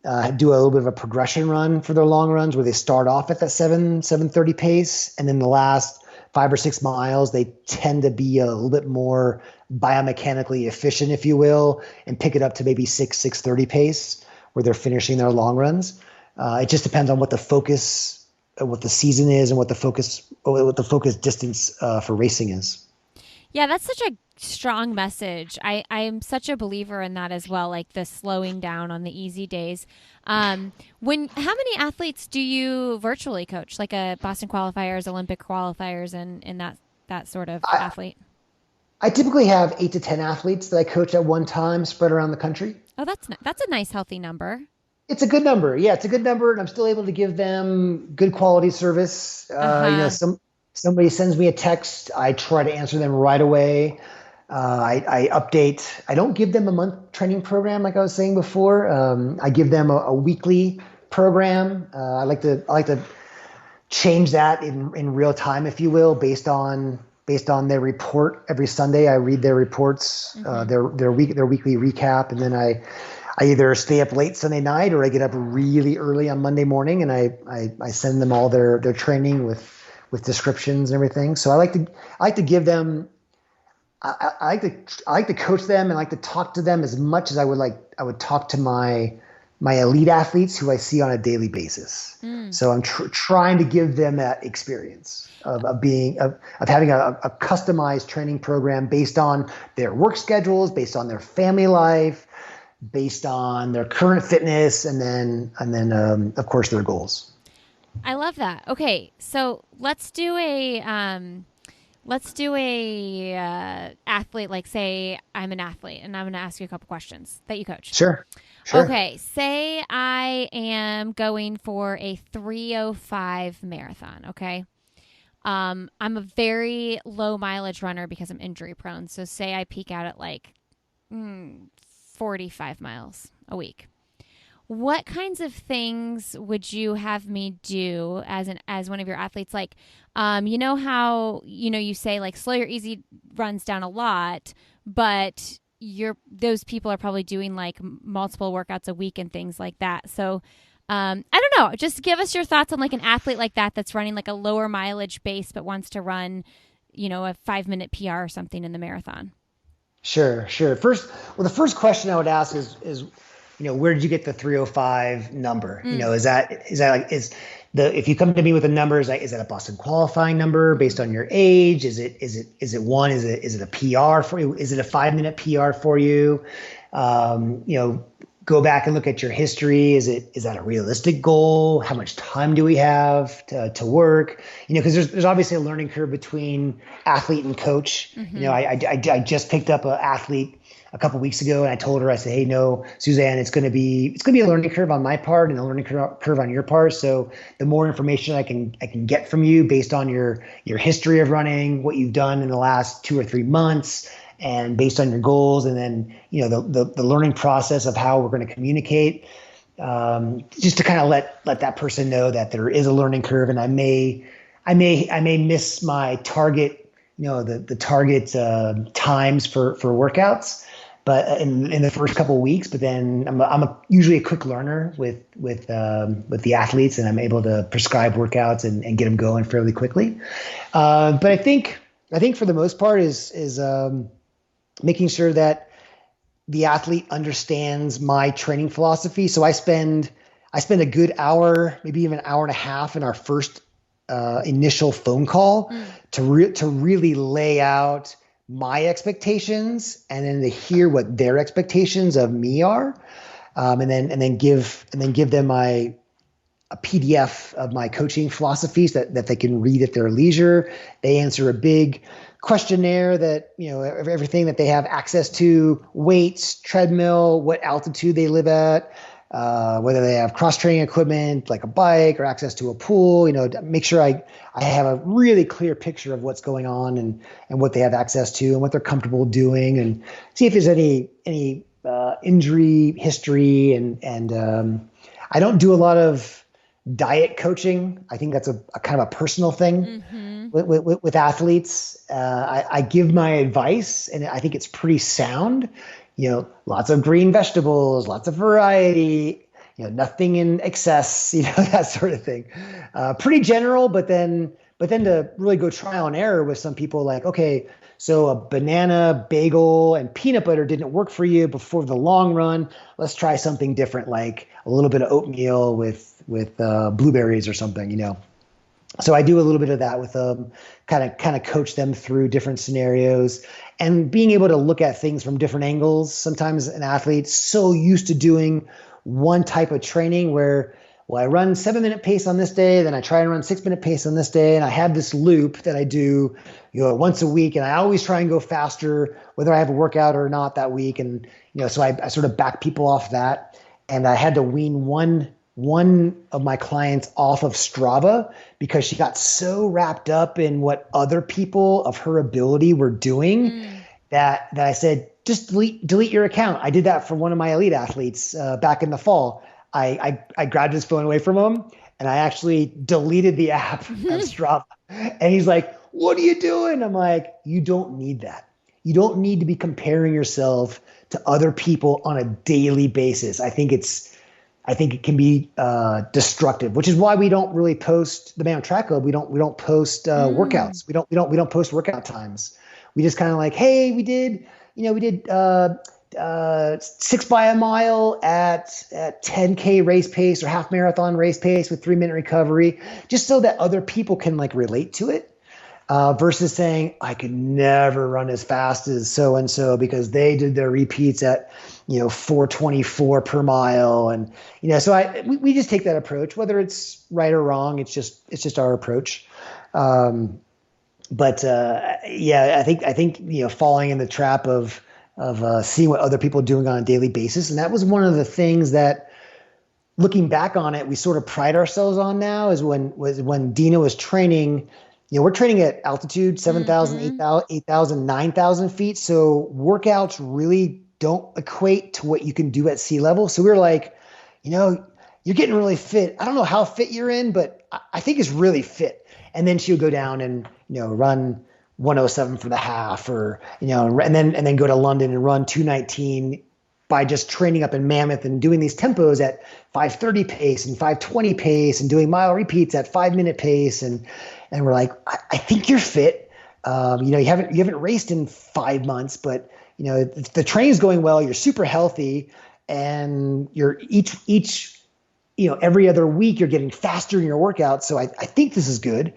do a little bit of a progression run for their long runs, where they start off at that 7:30 pace, and then the last 5 or 6 miles they tend to be a little bit more biomechanically efficient, if you will, and pick it up to maybe 6:30 pace, where they're finishing their long runs. It just depends on what the focus, what the season is, and what the focus distance for racing is. Yeah, that's such a strong message. I am such a believer in that as well, like the slowing down on the easy days. How many athletes do you virtually coach? Like a Boston qualifiers, Olympic qualifiers, and that sort of athlete? I typically have 8 to 10 athletes that I coach at one time, spread around the country. Oh, that's a nice healthy number. It's a good number. Yeah, it's a good number, and I'm still able to give them good quality service. Somebody sends me a text, I try to answer them right away. I update. I don't give them a month training program like I was saying before. I give them a weekly program. I like to change that in real time, if you will, based on their report. Every Sunday, I read their reports, their weekly recap, and then I either stay up late Sunday night or I get up really early on Monday morning, and I send them all their training with descriptions and everything. So I like to give them. I like to coach them and I like to talk to them as much as I would talk to my elite athletes who I see on a daily basis. So I'm trying to give them that experience of having a customized training program based on their work schedules, based on their family life, based on their current fitness, and then of course their goals. I love that. Okay, so let's do a athlete. Like, say I'm an athlete, and I'm going to ask you a couple questions that you coach. Sure. Okay, say I am going for a 3:05 marathon. Okay, I'm a very low mileage runner because I'm injury prone. So say I peak out at like 45 miles a week. What kinds of things would you have me do as one of your athletes? Like, you know how, you say like slow your easy runs down a lot, but those people are probably doing like multiple workouts a week and things like that. So, I don't know, just give us your thoughts on like an athlete like that's running like a lower mileage base, but wants to run, a 5-minute PR or something in the marathon. Sure. The first question I would ask is, where did you get the 305 number? If you come to me with a number, is that a Boston qualifying number based on your age? Is it one? Is it a PR for you? Is it a 5-minute PR for you? Go back and look at your history. Is that a realistic goal? How much time do we have to work? Because there's obviously a learning curve between athlete and coach. I just picked up an athlete a couple weeks ago, and I told her, I said, hey, no, Suzanne, it's going to be a learning curve on my part and a learning curve on your part. So the more information I can get from you based on your history of running, what you've done in the last 2 or 3 months, and based on your goals, and then the learning process of how we're going to communicate, just to kind of let that person know that there is a learning curve, and I may miss my target, the target times for workouts, but in the first couple of weeks. But then I'm usually a quick learner with the athletes, and I'm able to prescribe workouts and get them going fairly quickly. But I think for the most part is making sure that the athlete understands my training philosophy. So I spend a good hour, maybe even an hour and a half in our first initial phone call to really lay out my expectations, and then to hear what their expectations of me are, and then give them a PDF of my coaching philosophies that they can read at their leisure. They answer a big questionnaire that, everything that they have access to: weights, treadmill, what altitude they live at, whether they have cross-training equipment like a bike or access to a pool, make sure I have a really clear picture of what's going on and what they have access to and what they're comfortable doing, and see if there's any injury history. And I don't do a lot of diet coaching. I think that's a kind of a personal thing with athletes. I give my advice, and I think it's pretty sound. Lots of green vegetables, lots of variety, nothing in excess, that sort of thing. Pretty general, but then to really go trial and error with some people, like, okay, so a banana, bagel, and peanut butter didn't work for you before the long run. Let's try something different, like a little bit of oatmeal with blueberries or something, So I do a little bit of that with them, kind of coach them through different scenarios and being able to look at things from different angles. Sometimes an athlete's so used to doing one type of training where, well, I run 7-minute pace on this day, then I try and run 6-minute pace on this day. And I have this loop that I do, once a week. And I always try and go faster, whether I have a workout or not that week. And, so I sort of back people off that. And I had to wean one of my clients off of Strava because she got so wrapped up in what other people of her ability were doing that I said, just delete your account. I did that for one of my elite athletes back in the fall. I grabbed his phone away from him and I actually deleted the app of Strava. And he's like, what are you doing? I'm like, you don't need that. You don't need to be comparing yourself to other people on a daily basis. I think it can be destructive, which is why we don't really post the Mammoth Track Club. We don't post workouts. We don't post workout times. We just kind of like, hey, we did 6 by a mile at 10K race pace or half marathon race pace with 3-minute recovery, just so that other people can like relate to it. Versus saying I could never run as fast as so and so because they did their repeats at 4:24 per mile, and so we just take that approach, whether it's right or wrong. It's just our approach. But I think falling in the trap of seeing what other people are doing on a daily basis, and that was one of the things that, looking back on it, we sort of pride ourselves on now is when Deena was training. We're training at altitude, 7,000, 8,000, 9,000 feet. So workouts really don't equate to what you can do at sea level. So we were like, you're getting really fit. I don't know how fit you're in, but I think it's really fit. And then she would go down and, run 107 for the half and then go to London and run 219 by just training up in Mammoth and doing these tempos at 5:30 pace and 5:20 pace and doing mile repeats at 5-minute pace. And we're like, I think you're fit. You haven't raced in 5 months, but the training's going well. You're super healthy, and you're each every other week you're getting faster in your workout. So I think this is good.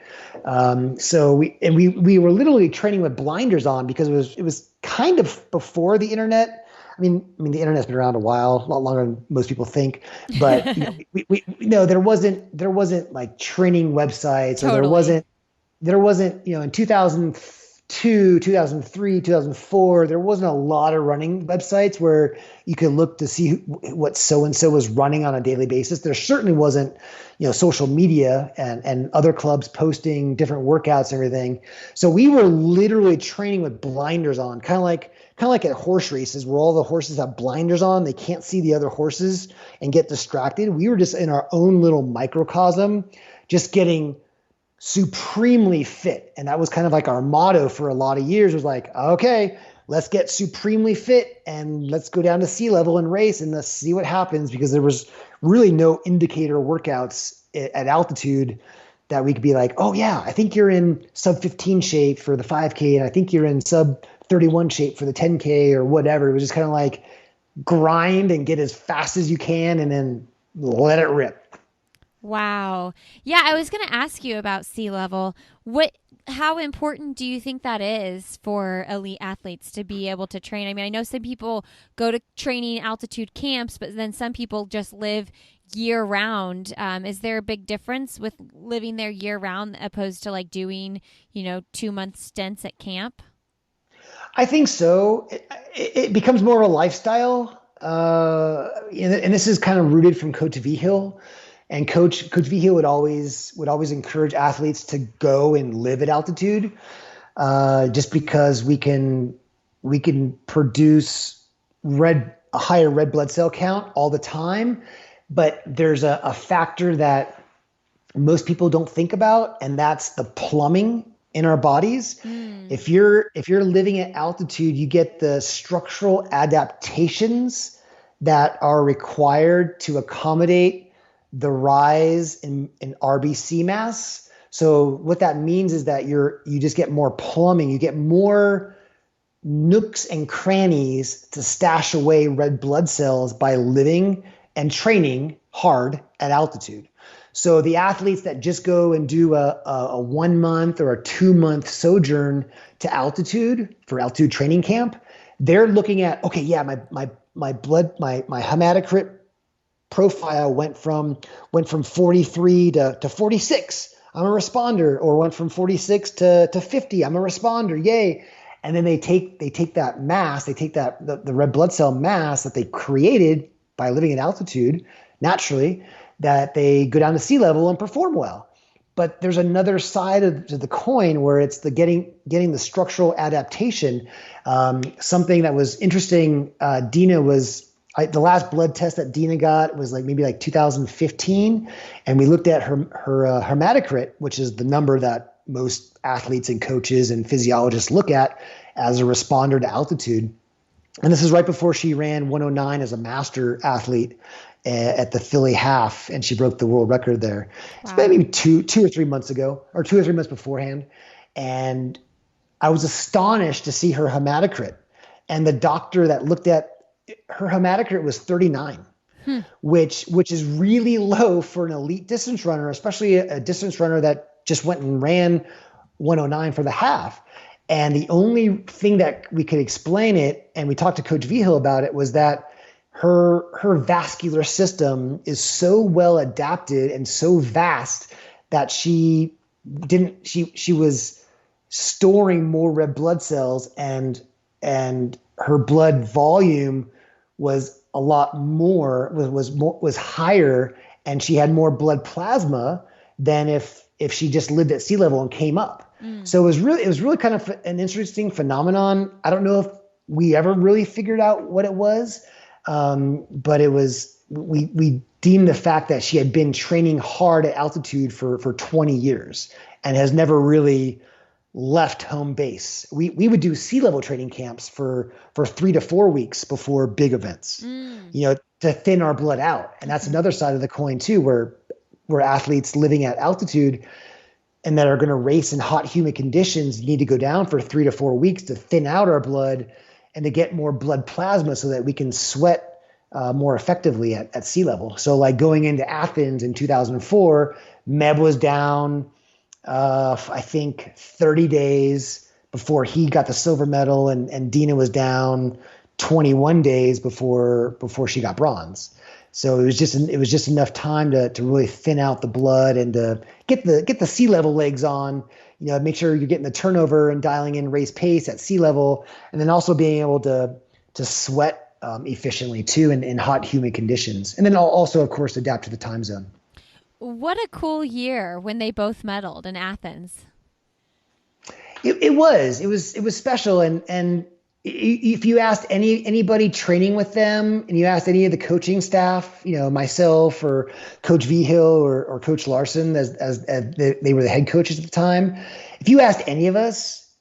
So we were literally training with blinders on because it was kind of before the internet. I mean, the internet's been around a while, a lot longer than most people think. But there wasn't like training websites, Totally. or there wasn't in 2002, 2003, 2004. There wasn't a lot of running websites where you could look to see what so and so was running on a daily basis. There certainly wasn't social media and other clubs posting different workouts and everything. So we were literally training with blinders on, kind of like at horse races where all the horses have blinders on. They can't see the other horses and get distracted. We were just in our own little microcosm, just getting supremely fit. And that was kind of like our motto for a lot of years, was like, okay, let's get supremely fit and let's go down to sea level and race and let's see what happens, because there was really no indicator workouts at altitude that we could be like, oh yeah, I think you're in sub 15 shape for the 5K. And I think you're in sub 31 shape for the 10K or whatever. It was just kind of like grind and get as fast as you can and then let it rip. Wow. Yeah, I was going to ask you about sea level. How important do you think that is for elite athletes to be able to train? I mean, I know some people go to training altitude camps, but then some people just live year round. Is there a big difference with living there year round opposed to like doing, 2-month stints at camp? I think so. It becomes more of a lifestyle. And this is kind of rooted from Coach Vigil. And Coach Vigil would always encourage athletes to go and live at altitude, just because we can produce a higher red blood cell count all the time. But there's a factor that most people don't think about, and that's the plumbing in our bodies. If you're living at altitude, you get the structural adaptations that are required to accommodate the rise in RBC mass. So what that means is that you just get more plumbing, you get more nooks and crannies to stash away red blood cells by living and training hard at altitude. So the athletes that just go and do a 1 month or a 2 month sojourn to altitude for altitude training camp, they're looking at, okay, yeah, my hematocrit profile went from 43 to 46. I'm a responder, or went from 46 to 50. I'm a responder. Yay. And then they take that mass, they take the red blood cell mass that they created by living at altitude naturally, that they go down to sea level and perform well. But there's another side of the coin where it's the getting the structural adaptation. Something that was interesting. Deena the last blood test that Deena got was maybe 2015, and we looked at her hematocrit, which is the number that most athletes and coaches and physiologists look at as a responder to altitude. And this is right before she ran 109 as a master athlete at the Philly half, and she broke the world record there. Wow. It's maybe two or 3 months ago, or 2 or 3 months beforehand. And I was astonished to see her hematocrit. And the doctor that looked at her hematocrit was 39, which is really low for an elite distance runner, especially a distance runner that just went and ran 109 for the half. And the only thing that we could explain it, and we talked to Coach Vigil about it, was that her vascular system is so well adapted and so vast that she was storing more red blood cells, and her blood volume was a lot more, was higher, and she had more blood plasma than if she just lived at sea level and came up. So it was really kind of an interesting phenomenon. I don't know if we ever really figured out what it was, but it was, we deemed the fact that she had been training hard at altitude for 20 years and has never really left home base. We would do sea level training camps for 3 to 4 weeks before big events, to thin our blood out. And that's another side of the coin too, where athletes living at altitude and that are going to race in hot, humid conditions need to go down for 3 to 4 weeks to thin out our blood and to get more blood plasma so that we can sweat more effectively at sea level. So going into Athens in 2004, Meb was down, I think 30 days before he got the silver medal, and Deena was down 21 days before she got bronze. So it was just enough time to really thin out the blood and to get the sea level legs on, make sure you're getting the turnover and dialing in race pace at sea level, and then also being able to sweat efficiently too in hot, humid conditions. And then also, of course, adapt to the time zone. What a cool year when they both medaled in Athens. It was special. And if you asked anybody training with them, and you asked any of the coaching staff, myself or Coach Vigil or Coach Larson, as they were the head coaches at the time, if you asked any of us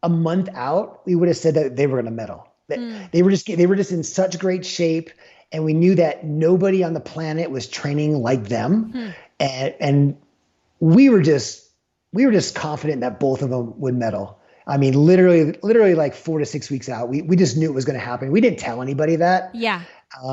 a month out, we would have said that they were going to medal. They were just in such great shape, and we knew that nobody on the planet was training like them, and we were just confident that both of them would medal. I mean, literally 4 to 6 weeks out, we just knew it was going to happen. We didn't tell anybody that. Yeah.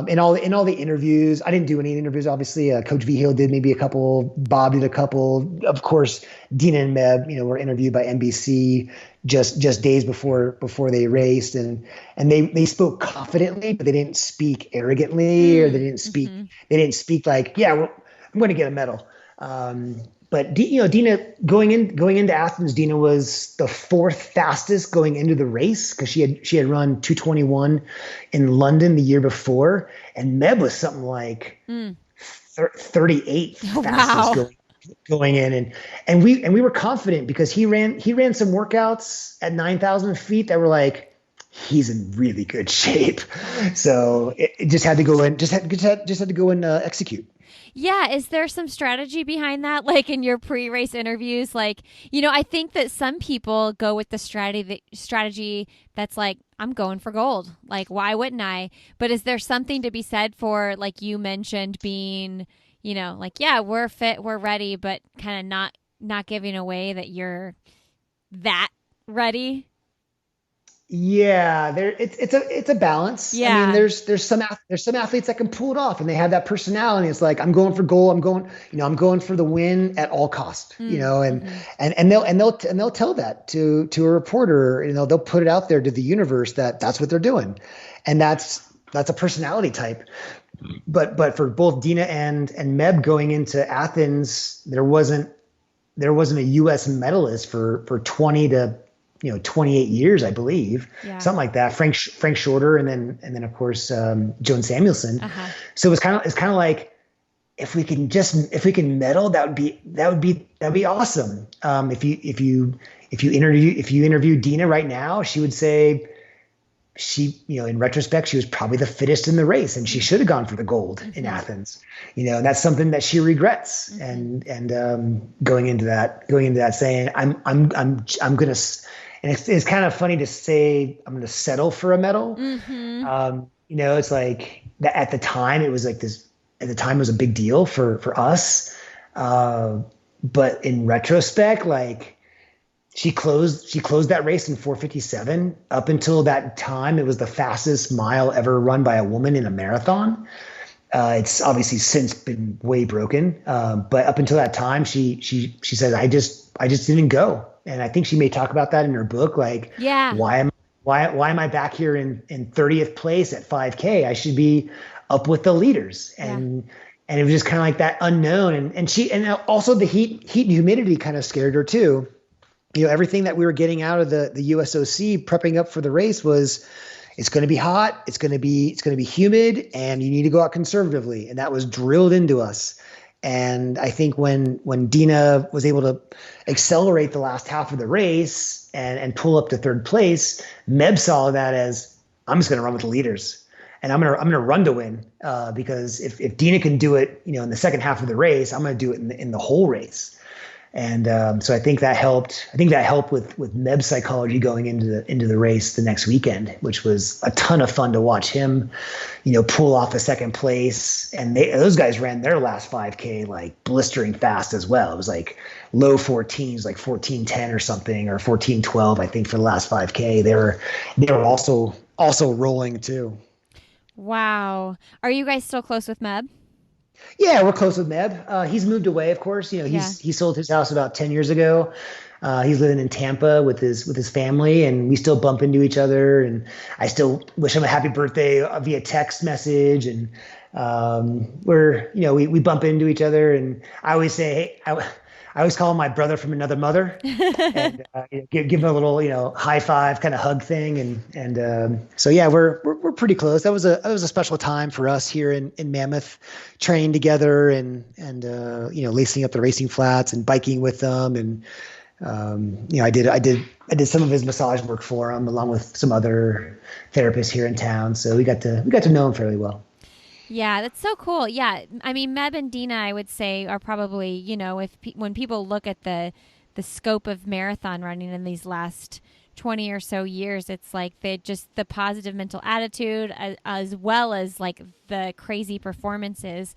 In all the interviews, I didn't do any interviews. Obviously, Coach Vigil did maybe a couple. Bob did a couple. Of course, Deena and Meb, were interviewed by NBC just days before they raced, and they spoke confidently, but they didn't speak arrogantly, or they didn't speak like, yeah, I'm going to get a medal. But Deena going into Athens, Deena was the 4th fastest going into the race, because she had run 2:21 in London the year before, and Meb was something like 38th fastest going in, and we were confident because he ran some workouts at 9,000 feet that were like, he's in really good shape. So it just had to go in, just had to go and execute. Yeah. Is there some strategy behind that? Like in your pre-race interviews, I think that some people go with the strategy that's like, I'm going for gold. Like, why wouldn't I? But is there something to be said for, like you mentioned, being, yeah, we're fit, we're ready, but kind of not giving away that you're that ready? Yeah, it's a balance. I mean, Yeah. there's some athletes that can pull it off and they have that personality. It's like I'm going for goal. I'm going for the win at all cost. Mm-hmm. And they'll tell that to a reporter. They'll put it out there to the universe that that's what they're doing, and that's a personality type. But for both Deena and Meb going into Athens, there wasn't a U.S. medalist for 20 to 28 years, I believe, Yeah. something like that. Frank Shorter, and then of course Joan Samuelson. Uh-huh. So it's kind of like if we can medal, that'd be awesome. If you interview Deena right now, she would say in retrospect, she was probably the fittest in the race, and she should have gone for the gold in Athens. And that's something that she regrets. And going into that, saying I'm gonna, and it's kind of funny to say I'm gonna settle for a medal. It's like that at the time it was like this. At the time, it was a big deal for us, but in retrospect, like. She closed that race in 4:57. Up until that time, it was the fastest mile ever run by a woman in a marathon. It's obviously since been way broken, but up until that time, she said, "I just didn't go." And I think she may talk about that in her book, like, Yeah. why am I back here in 30th place at 5K? I should be up with the leaders. And it was just kind of like that unknown, and also the heat and humidity kind of scared her too. Everything that we were getting out of the USOC prepping up for the race was, it's going to be hot, it's going to be humid, and you need to go out conservatively. And that was drilled into us. And I think when Deena was able to accelerate the last half of the race and pull up to third place, Meb saw that as, I'm just going to run with the leaders. And I'm gonna run to win, because if Deena can do it, in the second half of the race, I'm going to do it in the whole race. And so I think that helped. I think that helped with Meb's psychology going into the race the next weekend, which was a ton of fun to watch him, pull off the second place. And those guys ran their last 5K like blistering fast as well. It was like low 14s, like 14:10 or something, or 14:12, I think, for the last 5K. They were also rolling too. Wow. Are you guys still close with Meb? Yeah, we're close with Meb. He's moved away, of course. Yeah. He sold his house about 10 years ago. He's living in Tampa with his family, and we still bump into each other. And I still wish him a happy birthday via text message. And we bump into each other. And I always say, hey, I always call him my brother from another mother, and give him a little high five kind of hug thing, and so yeah, we're pretty close. That was a special time for us here in Mammoth, training together and lacing up the racing flats and biking with them, and I did some of his massage work for him along with some other therapists here in town, so we got to know him fairly well. Yeah, that's so cool. Yeah, I mean, Meb and Deena, I would say, are probably, when people look at the scope of marathon running in these last 20 or so years, it's like the positive mental attitude as well as like the crazy performances,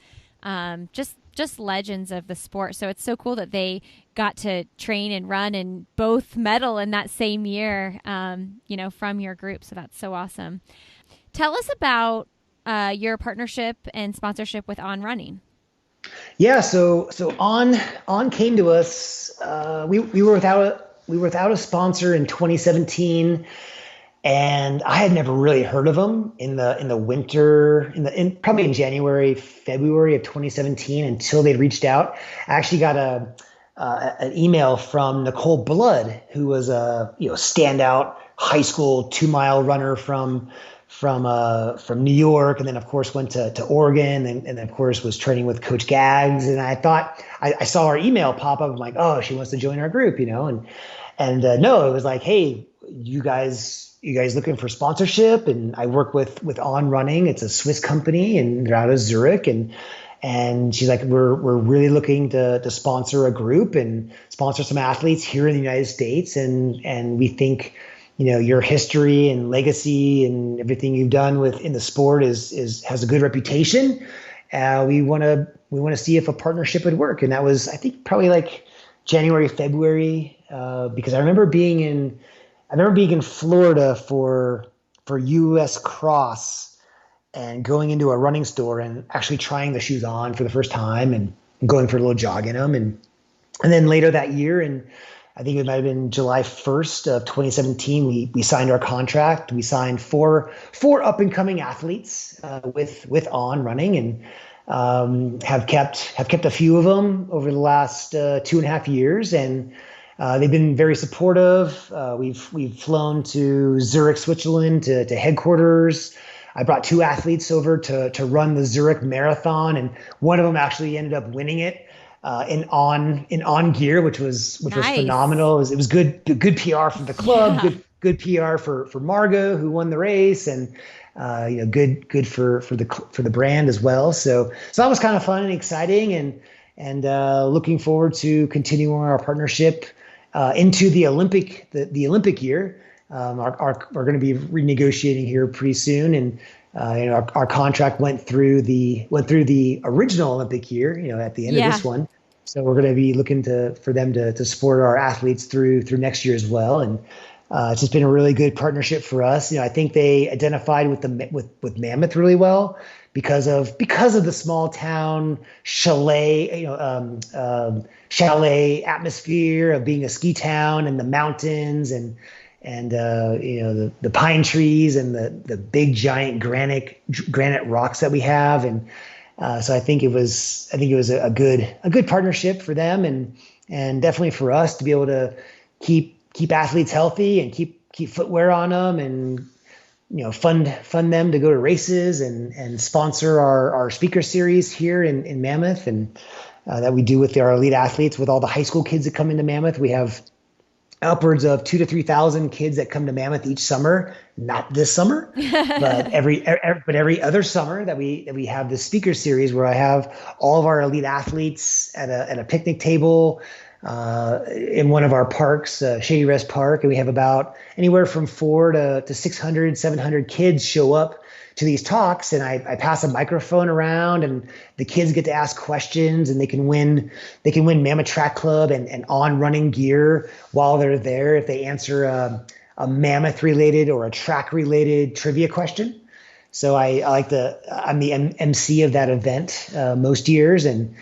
just legends of the sport. So it's so cool that they got to train and run and both medal in that same year, from your group. So that's so awesome. Tell us about your partnership and sponsorship with On Running. Yeah, so On came to us. We were without a sponsor in 2017, and I had never really heard of them in the winter, probably in January, February of 2017, until they reached out. I actually got an email from Nicole Blood, who was a standout high school 2-mile runner from New York, and then of course went to Oregon, and then of course was training with Coach Gags. And I thought I saw our email pop up. I'm like, oh, she wants to join our group, and no, it was like, hey, you guys looking for sponsorship? And I work with On Running. It's a Swiss company, and they're out of Zurich, and she's like, we're really looking to sponsor a group and sponsor some athletes here in the United States, and we think your history and legacy and everything you've done in the sport has a good reputation. We want to see if a partnership would work. And that was, I think, probably like January, February, because I remember being in I remember being in Florida for US Cross and going into a running store and actually trying the shoes on for the first time and going for a little jog in them. And then later that year, and I think it might have been July 1st of 2017, we signed our contract. We signed four up and coming athletes with On Running, and have kept a few of them over the last 2.5 years, and they've been very supportive. We've flown to Zurich, Switzerland to headquarters. I brought 2 athletes over to run the Zurich Marathon, and one of them actually ended up winning it in on gear, which was phenomenal. It was good PR from the club, good PR for Margot, who won the race, and good for the brand as well. So that was kind of fun and exciting, and looking forward to continuing our partnership into the Olympic year. We're going to be renegotiating here pretty soon, and our contract went through the original Olympic year, at the end of this one. So we're going to be looking for them to support our athletes through next year as well, and it's just been a really good partnership for us. I think they identified with Mammoth really well because of the small town chalet atmosphere of being a ski town, and the mountains and the pine trees and the big giant granite rocks that we have, and so I think it was a good partnership for them, and definitely for us to be able to keep athletes healthy and keep footwear on them, and fund them to go to races, and sponsor our speaker series here in Mammoth, and that we do with our elite athletes, with all the high school kids that come into Mammoth. We have upwards of 2,000 to 3,000 kids that come to Mammoth each summer. Not this summer, but every other summer that we have this speaker series where I have all of our elite athletes at a picnic table in one of our parks, Shady Rest Park, and we have about anywhere from 400 to 600, 700 kids show up to these talks, and I pass a microphone around, and the kids get to ask questions, and they can win Mammoth Track Club and On Running gear while they're there if they answer a Mammoth related or a track related trivia question. So I'm the MC of that event most years, and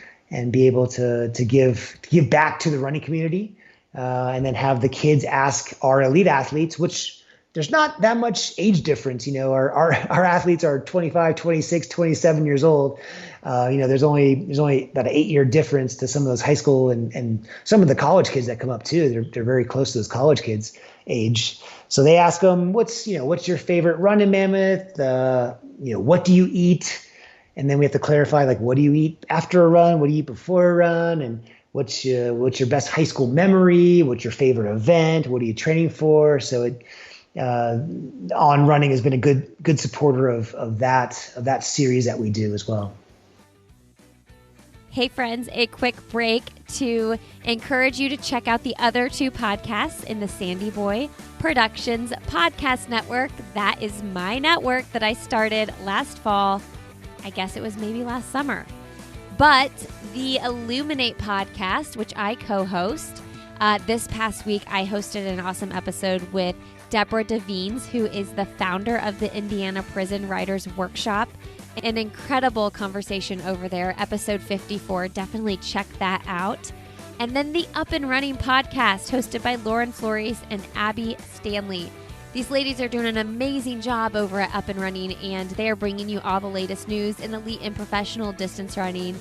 be able to give back to the running community, and then have the kids ask our elite athletes, which there's not that much age difference. Our athletes are 25, 26, 27 years old. There's only about an 8-year difference to some of those high school and some of the college kids that come up too. They're very close to those college kids age. So they ask them, what's your favorite run in Mammoth? What do you eat? And then we have to clarify, like, what do you eat after a run? What do you eat before a run? And what's your best high school memory? What's your favorite event? What are you training for? So On Running has been a good supporter of that series that we do as well. Hey friends, a quick break to encourage you to check out the other 2 podcasts in the Sandy Boy Productions podcast network. That is my network that I started last fall. I guess it was maybe last summer. But the Illuminate podcast, which I co-host, this past week I hosted an awesome episode with Deborah Devines, who is the founder of the Indiana Prison Writers Workshop. An incredible conversation over there, episode 54. Definitely check that out. And then the Up and Running podcast, hosted by Lauren Flores and Abby Stanley. These ladies are doing an amazing job over at Up and Running, and they are bringing you all the latest news in elite and professional distance running.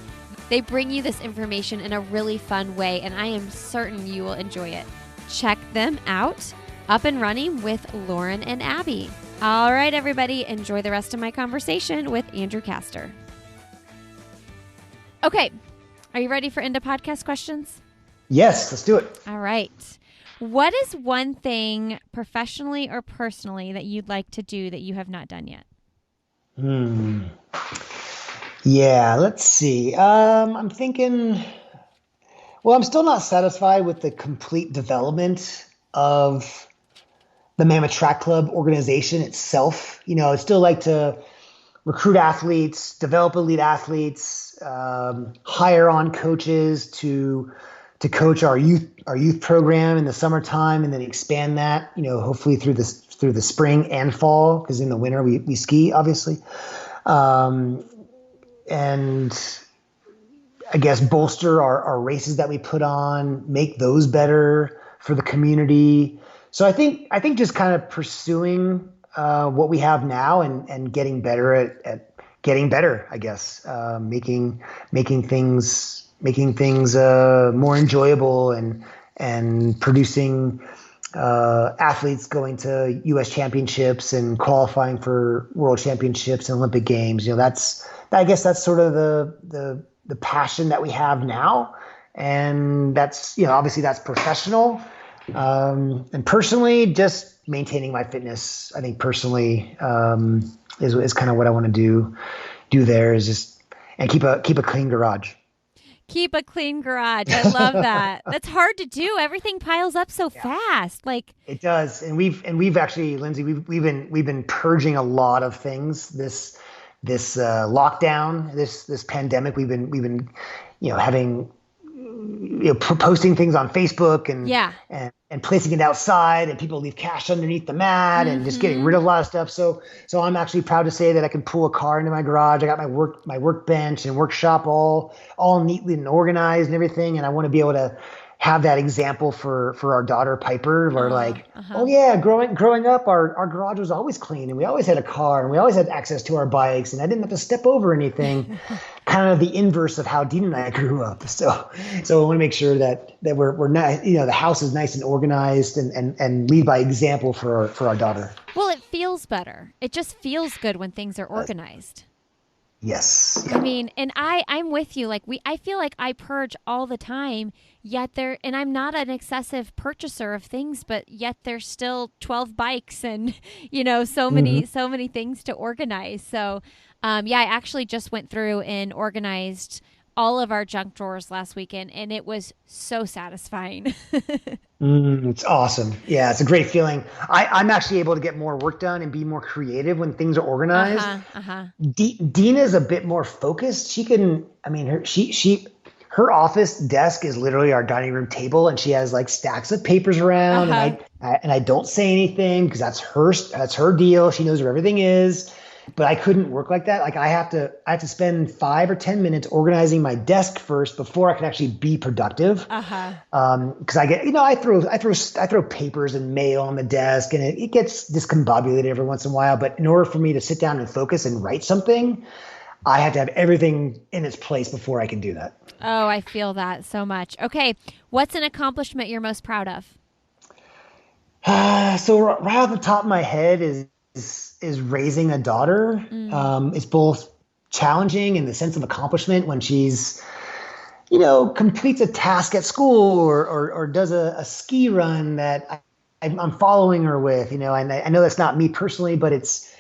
They bring you this information in a really fun way, and I am certain you will enjoy it. Check them out. Up and Running with Lauren and Abby. All right, everybody, enjoy the rest of my conversation with Andrew Kastor. Okay, are you ready for into podcast questions? Yes, let's do it. All right. What is one thing professionally or personally that you'd like to do that you have not done yet? Yeah, let's see. I'm thinking, well, I'm still not satisfied with the complete development of the Mammoth Track Club organization itself. I'd still like to recruit athletes, develop elite athletes, hire on coaches to to coach our youth program in the summertime, and then expand that, hopefully through the spring and fall, because in the winter we ski, obviously. And I guess bolster our races that we put on, make those better for the community. So I think just kind of pursuing what we have now and getting better at getting better, I guess, making things more enjoyable, and producing athletes going to U.S. championships and qualifying for world championships and Olympic games. I guess that's sort of the passion that we have now. And that's, obviously that's professional. And personally, just maintaining my fitness, I think personally, is kind of what I want to do there, is just, and keep a clean garage. Keep a clean garage. I love that. That's hard to do. Everything piles up so fast. Like it does. And we've actually, Lindsay, we've been purging a lot of things. This lockdown, this pandemic, we've been having, posting things on Facebook and placing it outside, and people leave cash underneath the mat, and just getting rid of a lot of stuff. So I'm actually proud to say that I can pull a car into my garage. I got my workbench and workshop all neatly and organized and everything. And I want to be able to have that example for our daughter Piper, where oh yeah, growing up, our garage was always clean, and we always had a car, and we always had access to our bikes, and I didn't have to step over anything. Kind of the inverse of how Deena and I grew up. So I want to make sure that we're not, the house is nice and organized, and lead by example for our daughter. Well, it feels better. It just feels good when things are organized. Yes. I mean, and I'm with you. I feel like I purge all the time, yet and I'm not an excessive purchaser of things, but yet there's still 12 bikes and, so many things to organize. So, I actually just went through and organized all of our junk drawers last weekend, and it was so satisfying. It's awesome. Yeah, it's a great feeling. I'm actually able to get more work done and be more creative when things are organized. Deena's a bit more focused. She can, her office desk is literally our dining room table, and she has stacks of papers around, and I don't say anything because that's her deal. She knows where everything is. But I couldn't work like that. I have to spend 5 or 10 minutes organizing my desk first before I can actually be productive. Because I get, I throw papers and mail on the desk, and it gets discombobulated every once in a while. But in order for me to sit down and focus and write something, I have to have everything in its place before I can do that. Oh, I feel that so much. Okay, what's an accomplishment you're most proud of? So right off the top of my head is raising a daughter. It's both challenging in the sense of accomplishment when she's, completes a task at school or does a ski run that I'm following her with, and I know that's not me personally, but it's,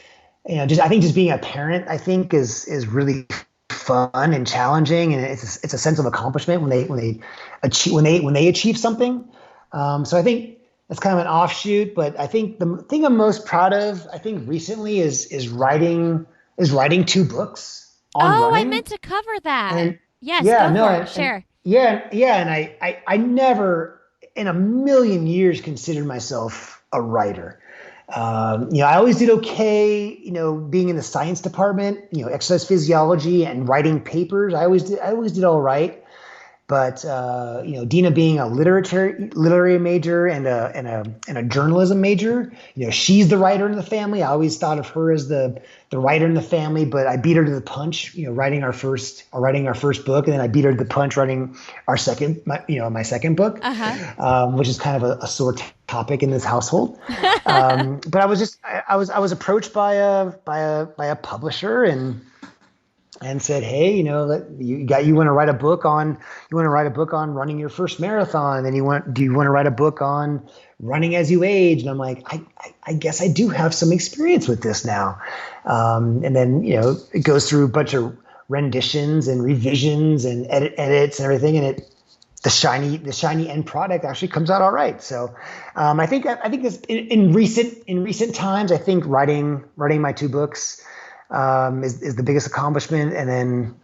I think just being a parent, I think is really fun and challenging. And it's a sense of accomplishment when they achieve something. So I think it's kind of an offshoot, but I think the thing I'm most proud of, I think recently is writing 2 books on running. I meant to cover that. And, yes, share. And I never in a million years considered myself a writer. I always did okay, being in the science department, exercise physiology and writing papers. I always did all right. But Deena being a literary major and a journalism major, she's the writer in the family. I always thought of her as the writer in the family, but I beat her to the punch, writing our first book, and then I beat her to the punch writing my second book, which is kind of a sore topic in this household. But I was approached by a publisher and said, hey, you want to write a book on running your first marathon, and do you want to write a book on running as you age? And I'm like, I guess I do have some experience with this now. And then, it goes through a bunch of renditions and revisions and edits and everything. And the shiny end product actually comes out all right. So I think this, in recent times, I think writing my 2 books is the biggest accomplishment. And then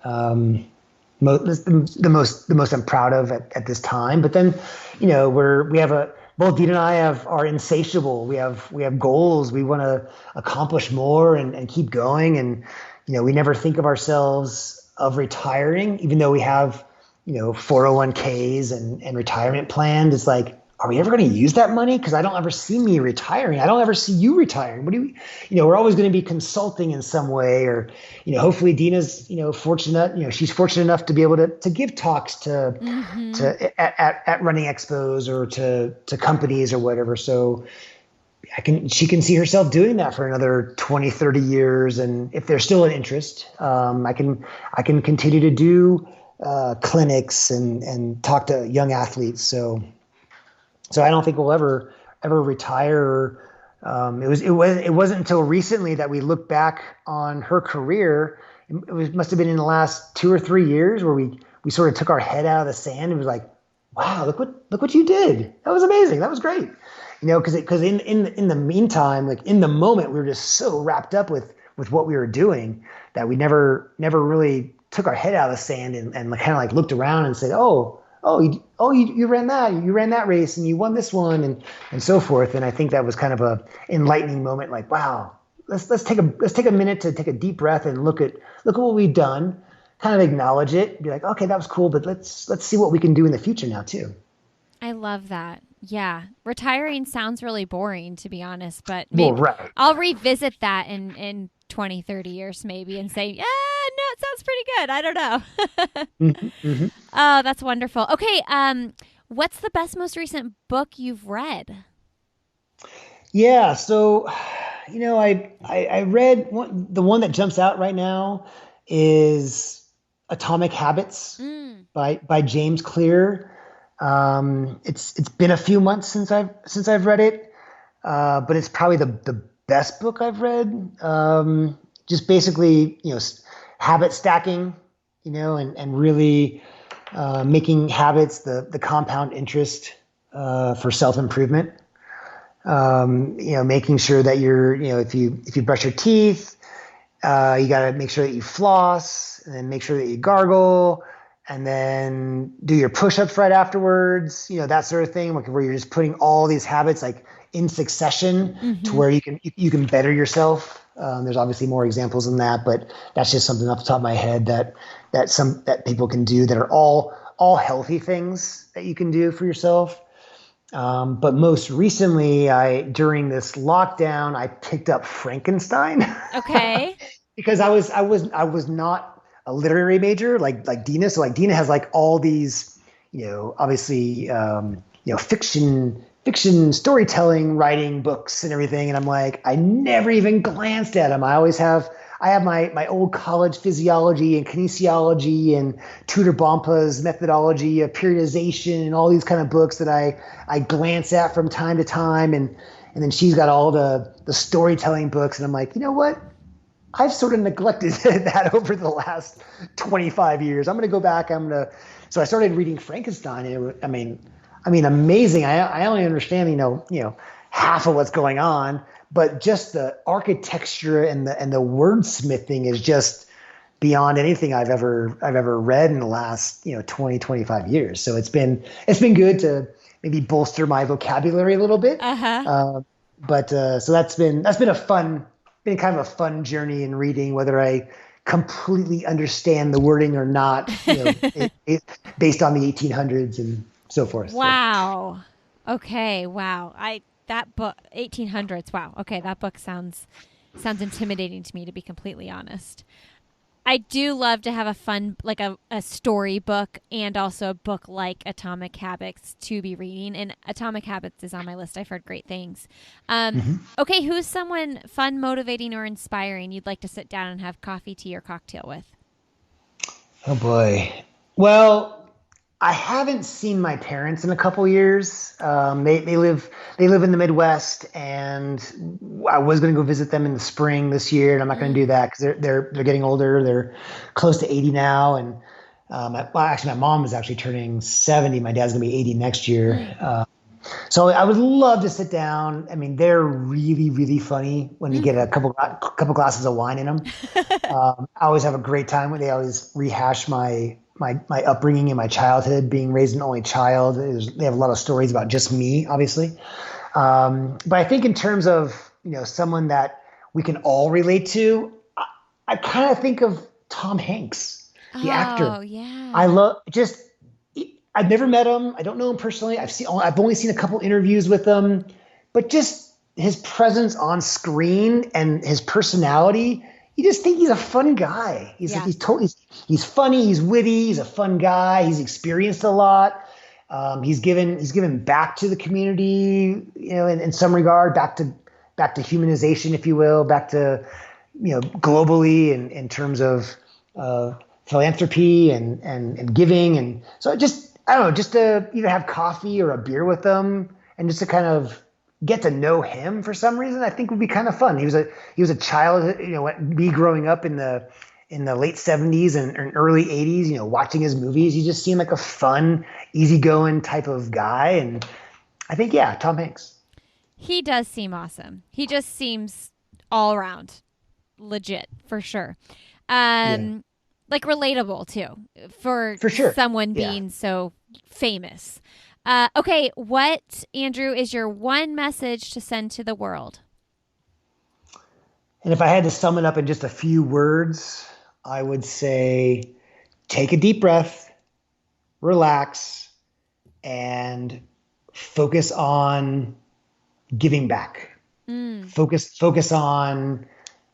the most I'm proud of at this time. But then, both Deena and I are insatiable. We have goals. We want to accomplish more and keep going. And, we never think of ourselves of retiring, even though we have, 401ks and retirement plans. It's like, are we ever going to use that money? Because I don't ever see me retiring. I don't ever see you retiring. What do we're always going to be consulting in some way, or, hopefully Deena's, fortunate, she's fortunate enough to be able to give talks to at running expos or to companies or whatever. So she can see herself doing that for another 20, 30 years. And if there's still an interest, I can continue to do clinics and talk to young athletes. So I don't think we'll ever retire. It wasn't until recently that we looked back on her career. Must have been in the last 2 or 3 years where we sort of took our head out of the sand and was like, wow, look what you did. That was amazing. That was great. Because in the meantime, like in the moment, we were just so wrapped up with what we were doing that we never really took our head out of the sand and kind of like looked around and said, you ran that race and you won this one and so forth. And I think that was kind of a enlightening moment. Like, wow, let's take a minute to take a deep breath and look at what we've done, kind of acknowledge it, be like, okay, that was cool, but let's see what we can do in the future now too. I love that. Yeah. Retiring sounds really boring, to be honest, but maybe right. I'll revisit that in 20, 30 years maybe and say, no, it sounds pretty good. I don't know. Mm-hmm. Oh, that's wonderful. Okay. What's the best, most recent book you've read? Yeah. So, I read the one that jumps out right now is Atomic Habits by James Clear. It's been a few months since I've read it, but it's probably the best book I've read. Just basically, habit stacking, and really making habits the compound interest for self-improvement. Making sure that if you brush your teeth, you got to make sure that you floss, and then make sure that you gargle, and then do your push-ups right afterwards, that sort of thing, where you're just putting all these habits like in succession to where you can better yourself. There's obviously more examples than that, but that's just something off the top of my head that people can do that are all healthy things that you can do for yourself. But most recently, during this lockdown, I picked up Frankenstein. Okay. Because I was not a literary major like Deena. So like Deena has like all these, obviously, fiction storytelling, writing books and everything. And I'm like, I never even glanced at them. I have my old college physiology and kinesiology and Tudor Bompa's methodology of periodization and all these kind of books that I glance at from time to time. And then she's got all the storytelling books. And I'm like, you know what? I've sort of neglected that over the last 25 years. I'm going to go back. So I started reading Frankenstein. And amazing. I only understand, half of what's going on, but just the architecture and the wordsmithing is just beyond anything I've ever read in the last, 20, 25 years. So it's been good to maybe bolster my vocabulary a little bit. So that's been been kind of a fun journey in reading, whether I completely understand the wording or not, based on the 1800s and so forth. Wow. So. Okay. Wow. That book, 1800s. Wow. Okay. That book sounds intimidating to me, to be completely honest. I do love to have a fun, like a story book and also a book like Atomic Habits to be reading. And Atomic Habits is on my list. I've heard great things. Okay, who's someone fun, motivating, or inspiring you'd like to sit down and have coffee, tea, or cocktail with? Oh, boy. Well, I haven't seen my parents in a couple years. They live in the Midwest, and I was going to go visit them in the spring this year, and I'm not going to do that because they're getting older. They're close to 80 now, and actually, my mom is actually turning 70. My dad's going to be 80 next year. So I would love to sit down. I mean, they're really, really funny when you get a couple glasses of wine in them. I always have a great time when they always rehash my my upbringing and my childhood, being raised an only child. They have a lot of stories about just me, obviously. But I think in terms of, someone that we can all relate to, I kind of think of Tom Hanks, the actor. Oh, yeah. I've never met him. I don't know him personally. I've only seen a couple interviews with him, but just his presence on screen and his personality, you just think he's a fun guy. He's funny, he's witty, he's a fun guy. He's experienced a lot. He's given back to the community, in some regard, back to humanization, if you will, back to, globally in terms of philanthropy and giving. And so I don't know, just to either have coffee or a beer with them and just to kind of get to know him for some reason, I think would be kind of fun. He was a child, me growing up in the late 70s and early 80s, watching his movies. He just seemed like a fun, easygoing type of guy. And I think, Tom Hanks. He does seem awesome. He just seems all around legit, for sure. Like relatable too, for sure. Someone being so famous. Okay, what, Andrew, is your one message to send to the world? And if I had to sum it up in just a few words, I would say take a deep breath, relax, and focus on giving back. Focus on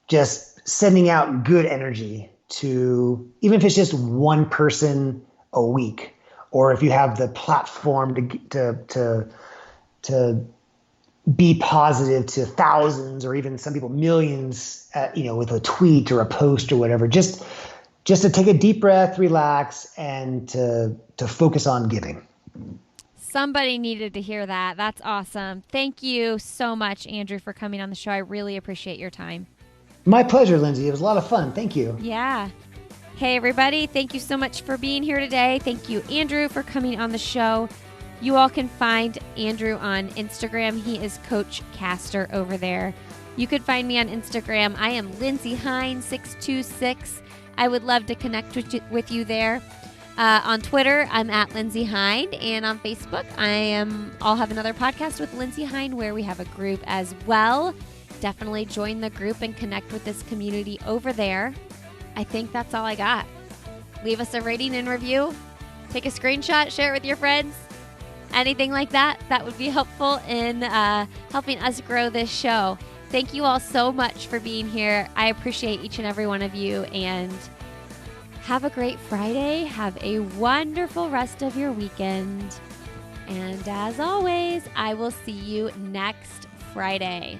just sending out good energy to, even if it's just one person a week, or if you have the platform to be positive to thousands or even some people millions, with a tweet or a post or whatever, just to take a deep breath, relax, and to focus on giving. Somebody needed to hear that. That's awesome. Thank you so much, Andrew, for coming on the show. I really appreciate your time. My pleasure, Lindsay. It was a lot of fun. Thank you. Yeah. Hey, everybody. Thank you so much for being here today. Thank you, Andrew, for coming on the show. You all can find Andrew on Instagram. He is Coach Castor over there. You could find me on Instagram. I am Lindsay Hine 626. I would love to connect with you there. On Twitter, I'm at Lindsay Hine, and on Facebook, I'll have another podcast with Lindsay Hine where we have a group as well. Definitely join the group and connect with this community over there. I think that's all I got. Leave us a rating and review. Take a screenshot, share it with your friends. Anything like that would be helpful in helping us grow this show. Thank you all so much for being here. I appreciate each and every one of you, and have a great Friday. Have a wonderful rest of your weekend. And as always, I will see you next Friday.